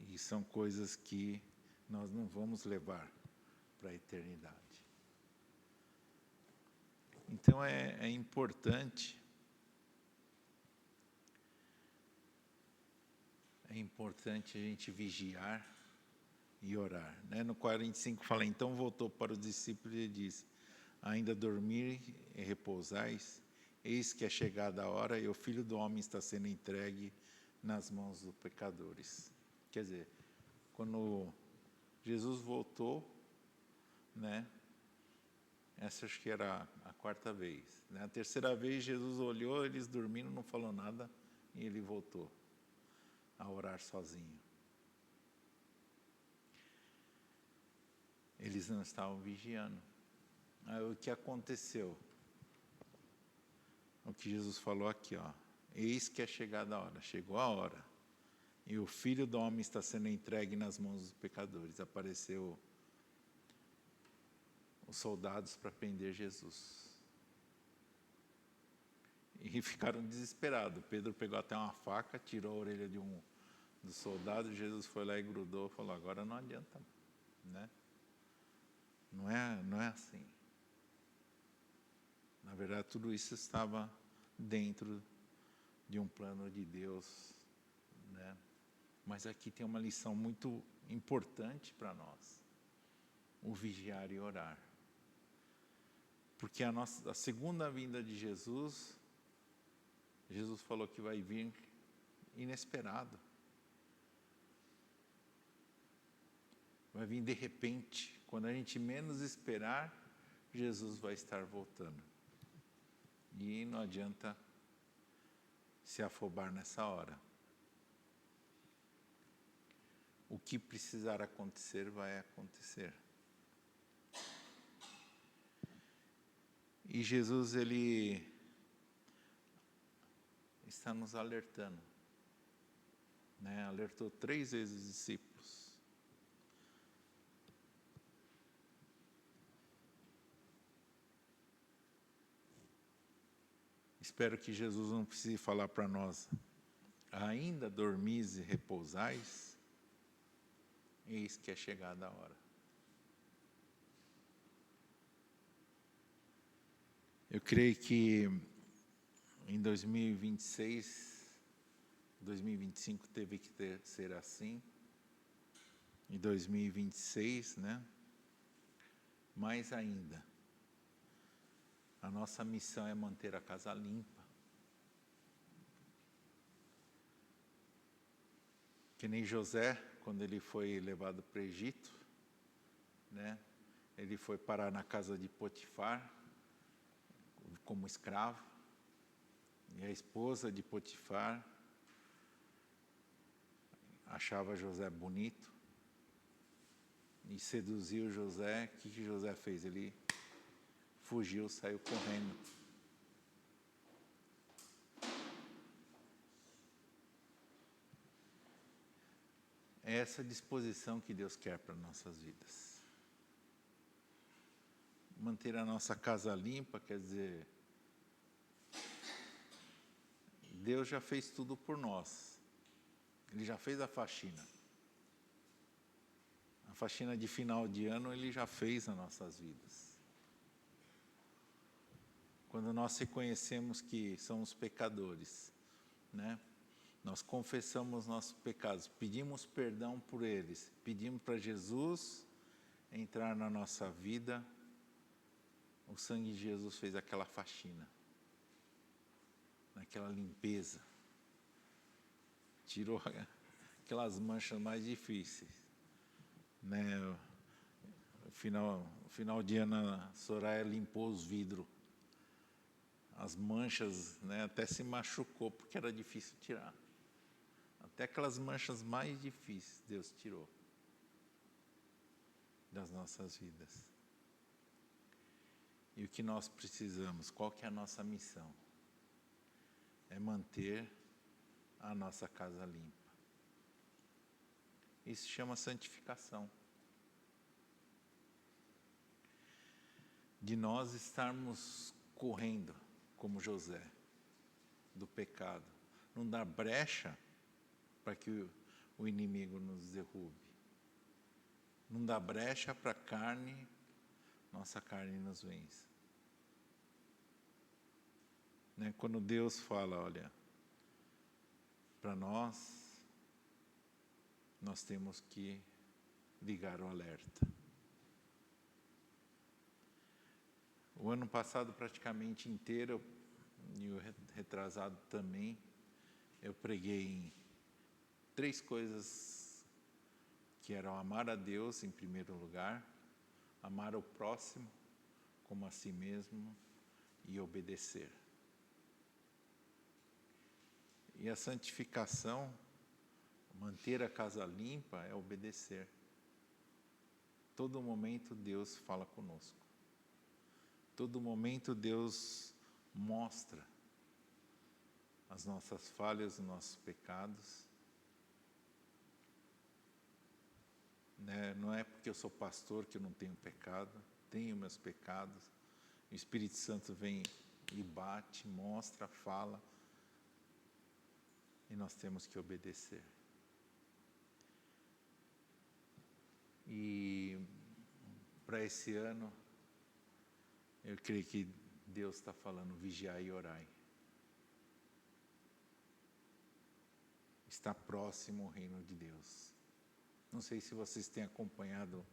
E são coisas que nós não vamos levar para a eternidade. Então é importante a gente vigiar e orar. Né? No 45 fala, então voltou para os discípulos e disse, ainda dormir e repousais? Eis que é chegada a hora e o Filho do Homem está sendo entregue nas mãos dos pecadores. Quer dizer, quando Jesus voltou, né? Essa acho que era a quarta vez, né? A terceira vez Jesus olhou, eles dormindo, não falou nada, e ele voltou a orar sozinho. Eles não estavam vigiando. Aí o que aconteceu? O que Jesus falou aqui, ó. Eis que é chegada a hora, chegou a hora. E o Filho do Homem está sendo entregue nas mãos dos pecadores. Apareceu os soldados para prender Jesus. E ficaram desesperados. Pedro pegou até uma faca, tirou a orelha de um dos soldados. Jesus foi lá e grudou, falou: agora não adianta, né? Não é assim. Na verdade, tudo isso estava dentro de um plano de Deus, né? Mas aqui tem uma lição muito importante para nós: o vigiar e orar. Porque a segunda vinda de Jesus, Jesus falou que vai vir inesperado. Vai vir de repente. Quando a gente menos esperar, Jesus vai estar voltando. E não adianta se afobar nessa hora. O que precisar acontecer, vai acontecer. E Jesus, ele está nos alertando, né? Alertou 3 vezes os discípulos. Espero que Jesus não precise falar para nós: ainda dormis e repousais? Eis que é chegada a hora. Eu creio que em 2026, 2025 teve que ser assim. Em 2026, né? Mais ainda, a nossa missão é manter a casa limpa. Que nem José, quando ele foi levado para o Egito, né? Ele foi parar na casa de Potifar como escravo, e a esposa de Potifar achava José bonito e seduziu José. O que José fez? Ele fugiu, saiu correndo. É essa disposição que Deus quer para nossas vidas. Manter a nossa casa limpa quer dizer, Deus já fez tudo por nós. Ele já fez a faxina. A faxina de final de ano Ele já fez nas nossas vidas. Quando nós reconhecemos que somos pecadores, né? Nós confessamos nossos pecados, pedimos perdão por eles, pedimos para Jesus entrar na nossa vida. O sangue de Jesus fez aquela faxina, aquela limpeza, tirou aquelas manchas mais difíceis, né? No final de ano, a Soraya limpou os vidros, as manchas, né? Até se machucou porque era difícil tirar. Até aquelas manchas mais difíceis Deus tirou das nossas vidas. E o que nós precisamos? Qual que é a nossa missão? É manter a nossa casa limpa. Isso se chama santificação. De nós estarmos correndo, como José, do pecado. Não dar brecha para que o inimigo nos derrube. Não dar brecha para a carne, nossa carne nos vença. Né? Quando Deus fala, olha, para nós temos que ligar o alerta. O ano passado praticamente inteiro, e o retrasado também, eu preguei em 3 coisas que eram amar a Deus em primeiro lugar, amar o próximo como a si mesmo e obedecer. E a santificação, manter a casa limpa, é obedecer. Todo momento Deus fala conosco. Todo momento Deus mostra as nossas falhas, os nossos pecados. Né? Não é porque eu sou pastor que eu não tenho pecado, tenho meus pecados. O Espírito Santo vem e bate, mostra, fala, e nós temos que obedecer. E para esse ano, eu creio que Deus está falando, vigiai e orai. Está próximo o reino de Deus. Não sei se vocês têm acompanhado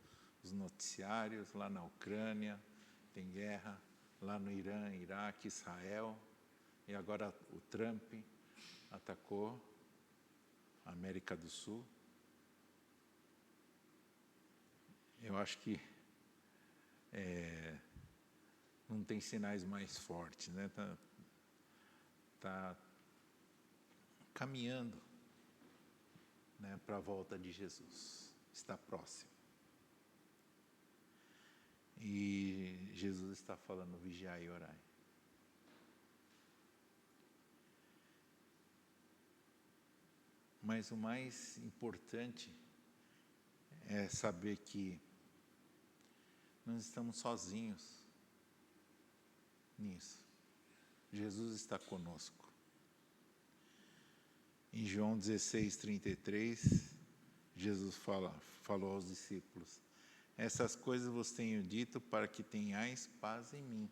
os noticiários, lá na Ucrânia tem guerra, lá no Irã, Iraque, Israel, e agora o Trump atacou a América do Sul. Eu acho que não tem sinais mais fortes, né? Tá caminhando, né, para a volta de Jesus. Está próximo. E Jesus está falando, vigiai e orai. Mas o mais importante é saber que nós estamos sozinhos nisso. Jesus está conosco. Em João 16:33, Jesus falou aos discípulos: essas coisas vos tenho dito para que tenhais paz em mim.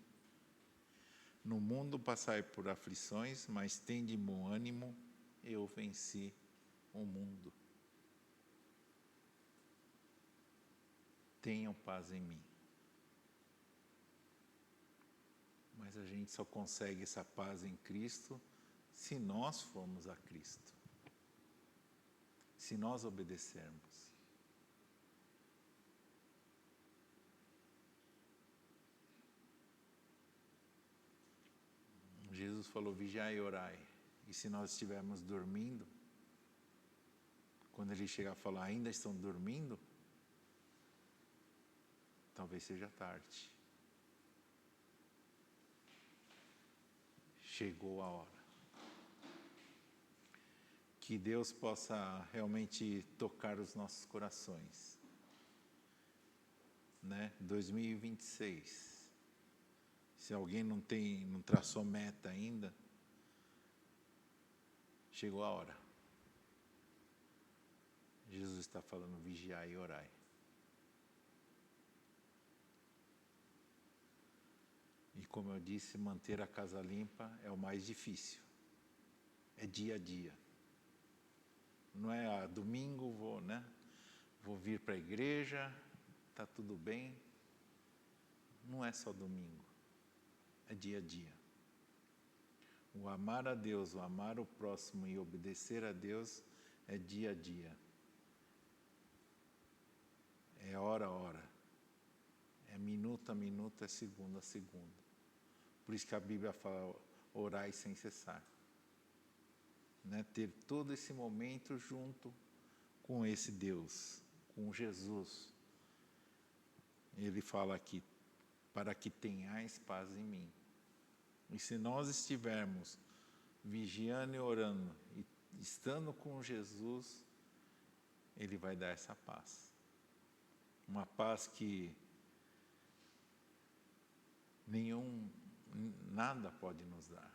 No mundo passai por aflições, mas tende bom ânimo, eu venci o mundo. Tenham paz em mim. Mas a gente só consegue essa paz em Cristo se nós formos a Cristo. Se nós obedecermos. Jesus falou, vigiai e orai. E se nós estivermos dormindo, quando ele chegar a falar, ainda estão dormindo, talvez seja tarde. Chegou a hora. Que Deus possa realmente tocar os nossos corações. Né? 2026. Se alguém não traçou meta ainda, chegou a hora. Jesus está falando, vigiai e orai. E como eu disse, manter a casa limpa é o mais difícil. É dia a dia. Não é domingo vou vir para a igreja, está tudo bem. Não é só domingo. É dia a dia. O amar a Deus, o amar o próximo e obedecer a Deus é dia a dia. É hora a hora. É minuto a minuto, é segundo a segundo. Por isso que a Bíblia fala, orai sem cessar. Né? Ter todo esse momento junto com esse Deus, com Jesus. Ele fala aqui, para que tenhais paz em mim. E se nós estivermos vigiando e orando, e estando com Jesus, Ele vai dar essa paz. Uma paz que nada pode nos dar.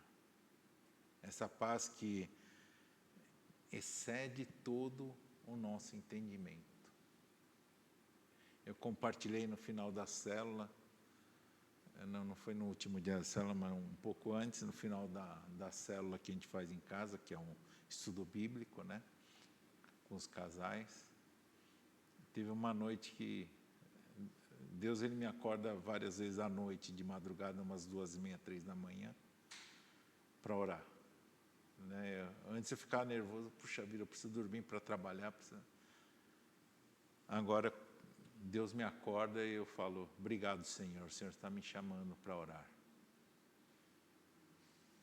Essa paz que excede todo o nosso entendimento. Eu compartilhei no final da célula, não foi no último dia da célula, mas um pouco antes, no final da célula que a gente faz em casa, que é um estudo bíblico, né, com os casais. Teve uma noite que Deus ele me acorda várias vezes à noite, de madrugada, umas 2:30, 3 da manhã, para orar. Né? Antes eu ficava nervoso, puxa vida, eu preciso dormir para trabalhar. Agora, Deus me acorda e eu falo, obrigado, Senhor, o Senhor está me chamando para orar.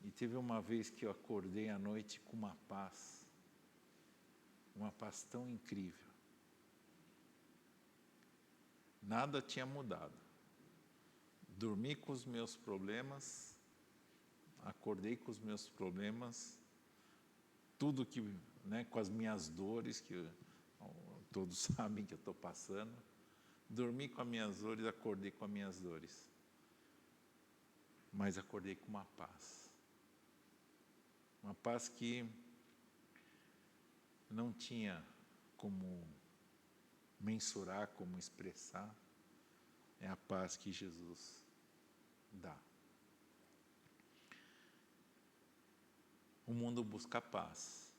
E teve uma vez que eu acordei à noite com uma paz tão incrível. Nada tinha mudado. Dormi com os meus problemas, acordei com os meus problemas, tudo que, né, com as minhas dores, que todos sabem que eu estou passando. Dormi com as minhas dores, acordei com as minhas dores. Mas acordei com uma paz. Uma paz que não tinha como mensurar, como expressar. É a paz que Jesus dá. O mundo busca paz,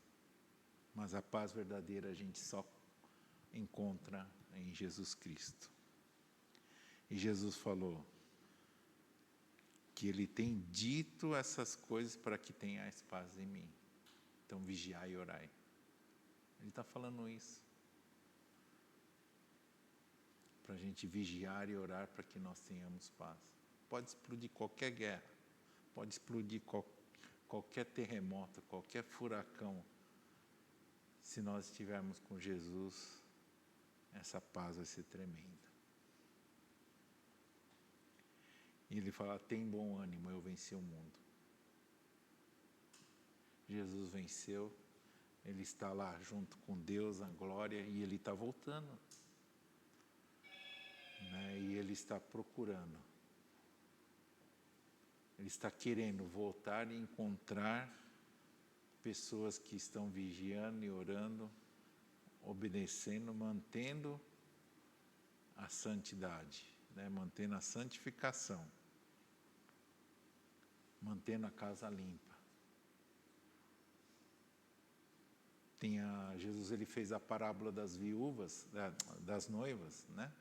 mas a paz verdadeira a gente só encontra em Jesus Cristo. E Jesus falou que Ele tem dito essas coisas para que tenhais paz em mim. Então vigiai e orai. Ele está falando isso. Para a gente vigiar e orar para que nós tenhamos paz. Pode explodir qualquer guerra, pode explodir qualquer terremoto, qualquer furacão. Se nós estivermos com Jesus, essa paz vai ser tremenda. E Ele fala, tem bom ânimo, eu venci o mundo. Jesus venceu, Ele está lá junto com Deus, a glória, e Ele está voltando. Né? E Ele está procurando. Ele está querendo voltar e encontrar pessoas que estão vigiando e orando, obedecendo, mantendo a santidade, né? Mantendo a santificação, mantendo a casa limpa. Jesus, ele fez a parábola das viúvas, das noivas, né?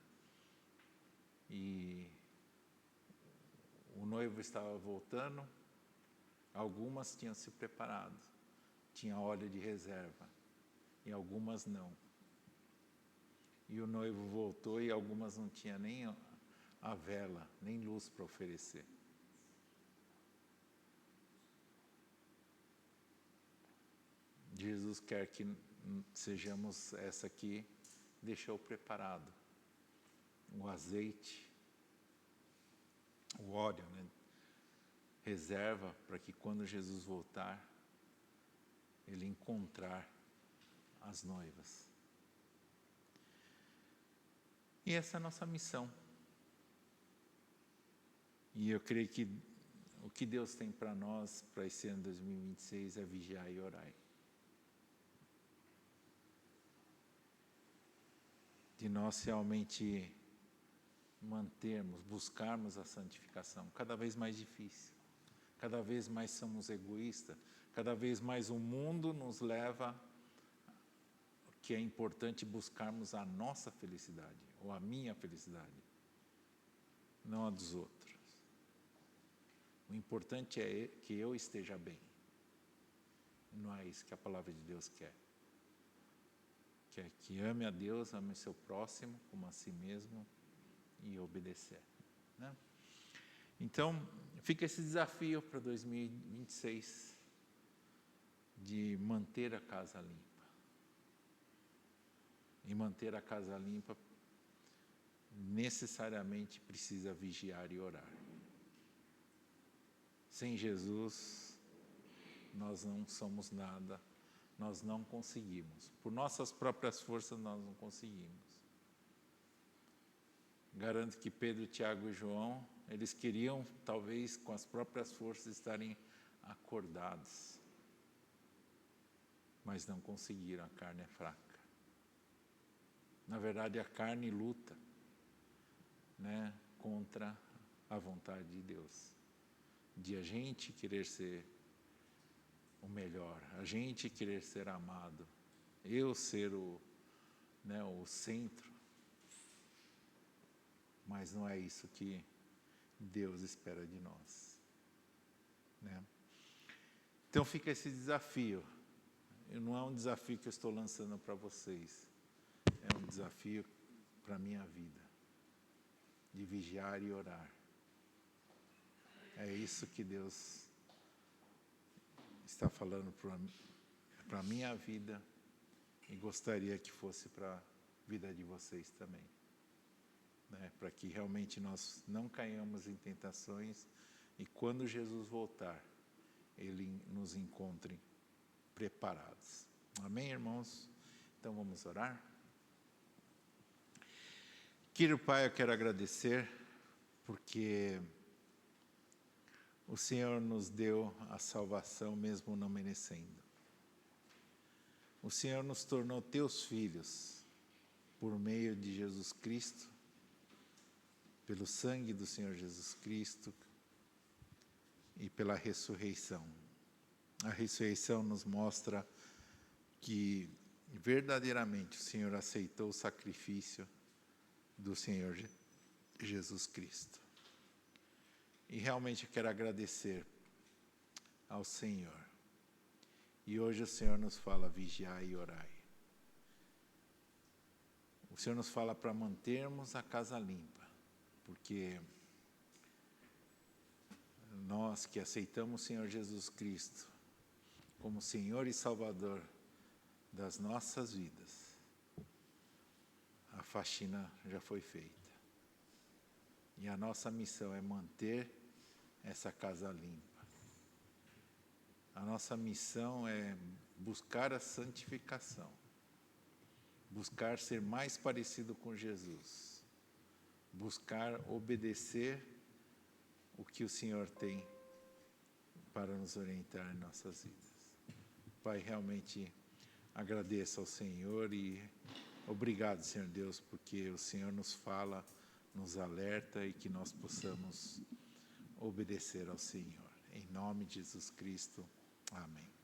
E o noivo estava voltando, algumas tinham se preparado, tinha óleo de reserva, e algumas não. E o noivo voltou e algumas não tinham nem a vela, nem luz para oferecer. Jesus quer que sejamos essa aqui, deixou preparado o azeite, o óleo, né? Reserva para que quando Jesus voltar, Ele encontrar as noivas. E essa é a nossa missão. E eu creio que o que Deus tem para nós, para esse ano 2026, é vigiar e orar. De nós realmente mantermos, buscarmos a santificação, cada vez mais difícil, cada vez mais somos egoístas, cada vez mais o mundo nos leva que é importante buscarmos a nossa felicidade, ou a minha felicidade, não a dos outros. O importante é que eu esteja bem, não é isso que a palavra de Deus quer. Quer que ame a Deus, ame o seu próximo como a si mesmo e obedecer, né? Então, fica esse desafio para 2026 de manter a casa limpa. E manter a casa limpa necessariamente precisa vigiar e orar. Sem Jesus, nós não somos nada, nós não conseguimos. Por nossas próprias forças, nós não conseguimos. Garanto que Pedro, Tiago e João, eles queriam, talvez, com as próprias forças, estarem acordados. Mas não conseguiram, a carne é fraca. Na verdade, a carne luta, né, contra a vontade de Deus. De a gente querer ser o melhor, a gente querer ser amado, eu ser o centro. Mas não é isso que Deus espera de nós, né? Então fica esse desafio. Não é um desafio que eu estou lançando para vocês, é um desafio para a minha vida, de vigiar e orar. É isso que Deus está falando para a minha vida e gostaria que fosse para a vida de vocês também. Né? Para que realmente nós não caiamos em tentações e quando Jesus voltar, Ele nos encontre preparados. Amém, irmãos? Então vamos orar? Querido Pai, eu quero agradecer porque o Senhor nos deu a salvação mesmo não merecendo. O Senhor nos tornou teus filhos por meio de Jesus Cristo, pelo sangue do Senhor Jesus Cristo e pela ressurreição. A ressurreição nos mostra que verdadeiramente o Senhor aceitou o sacrifício do Senhor Jesus Cristo. E realmente eu quero agradecer ao Senhor. E hoje o Senhor nos fala vigiai e orai. O Senhor nos fala para mantermos a casa limpa, porque nós que aceitamos o Senhor Jesus Cristo como Senhor e Salvador das nossas vidas, a faxina já foi feita. E a nossa missão é manter essa casa limpa. A nossa missão é buscar a santificação, buscar ser mais parecido com Jesus, buscar obedecer o que o Senhor tem para nos orientar em nossas vidas. Pai, realmente agradeço ao Senhor e obrigado, Senhor Deus, porque o Senhor nos fala, nos alerta e que nós possamos obedecer ao Senhor. Em nome de Jesus Cristo. Amém.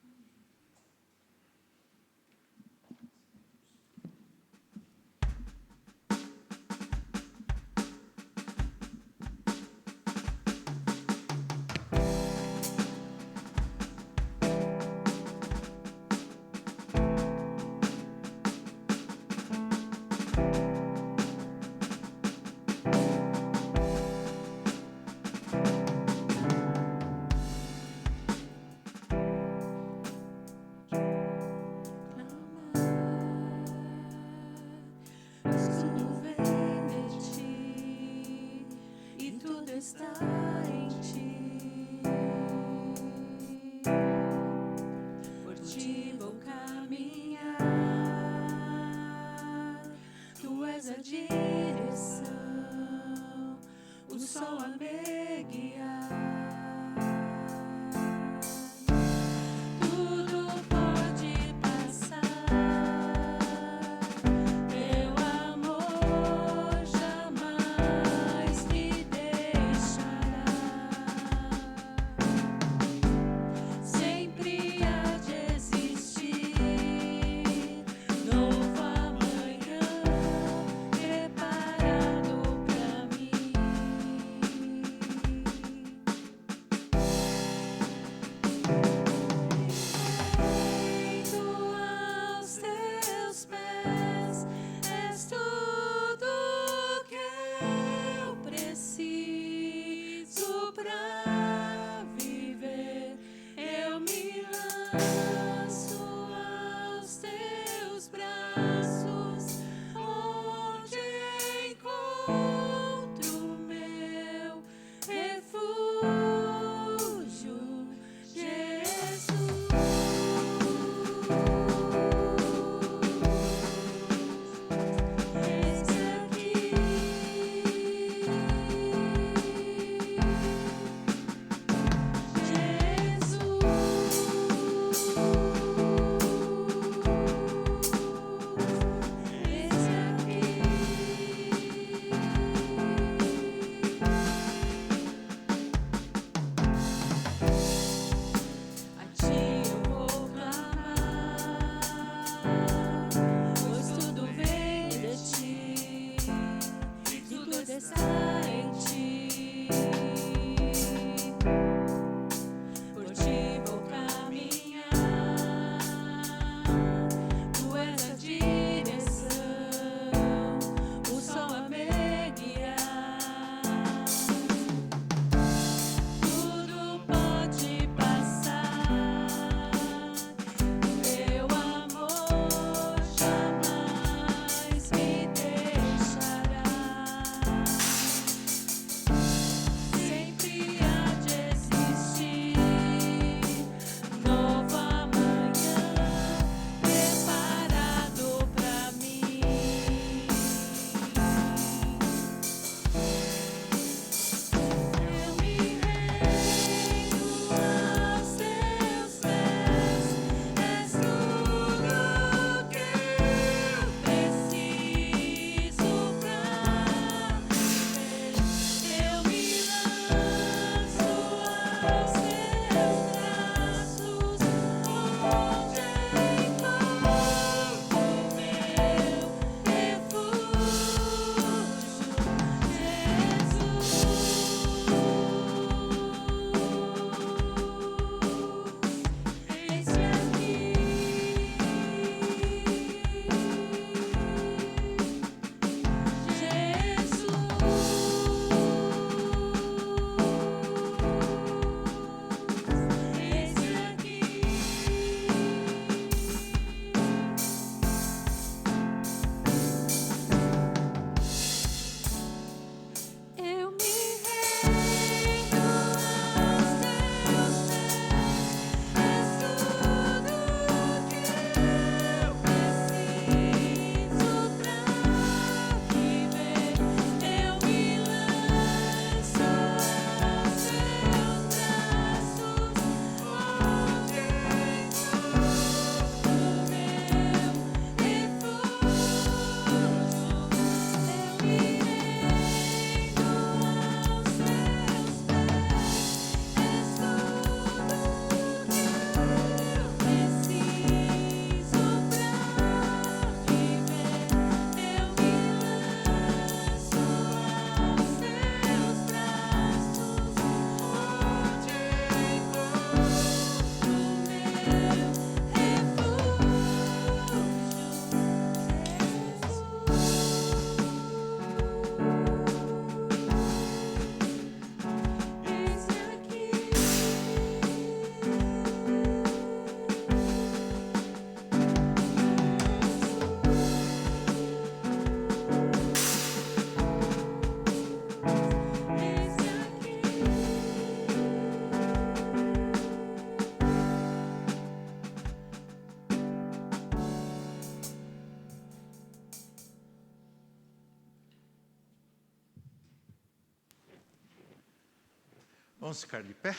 Vamos ficar de pé?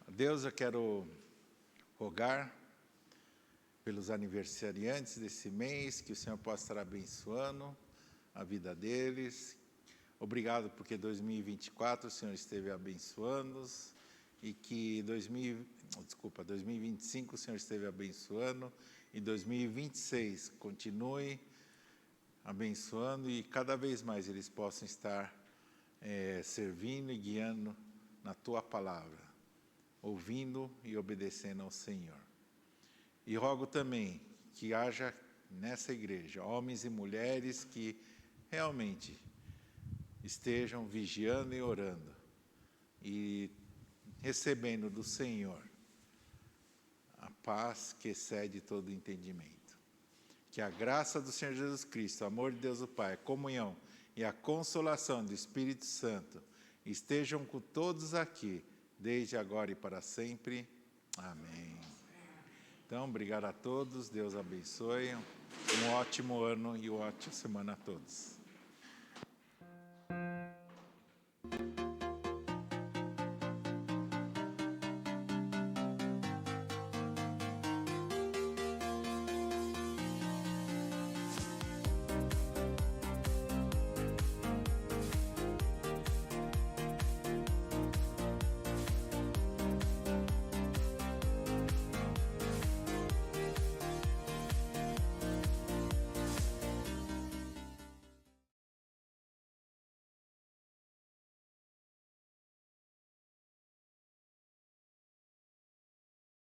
Deus, eu quero rogar pelos aniversariantes desse mês, que o Senhor possa estar abençoando a vida deles. Obrigado porque 2024 o Senhor esteve abençoando-os e que 2025 o Senhor esteve abençoando e 2026 continue abençoando e cada vez mais eles possam estar servindo e guiando na Tua palavra, ouvindo e obedecendo ao Senhor. E rogo também que haja nessa igreja homens e mulheres que realmente estejam vigiando e orando e recebendo do Senhor a paz que excede todo entendimento. Que a graça do Senhor Jesus Cristo, o amor de Deus o Pai, a comunhão e a consolação do Espírito Santo estejam com todos aqui, desde agora e para sempre. Amém. Então, obrigado a todos, Deus abençoe, um ótimo ano e uma ótima semana a todos.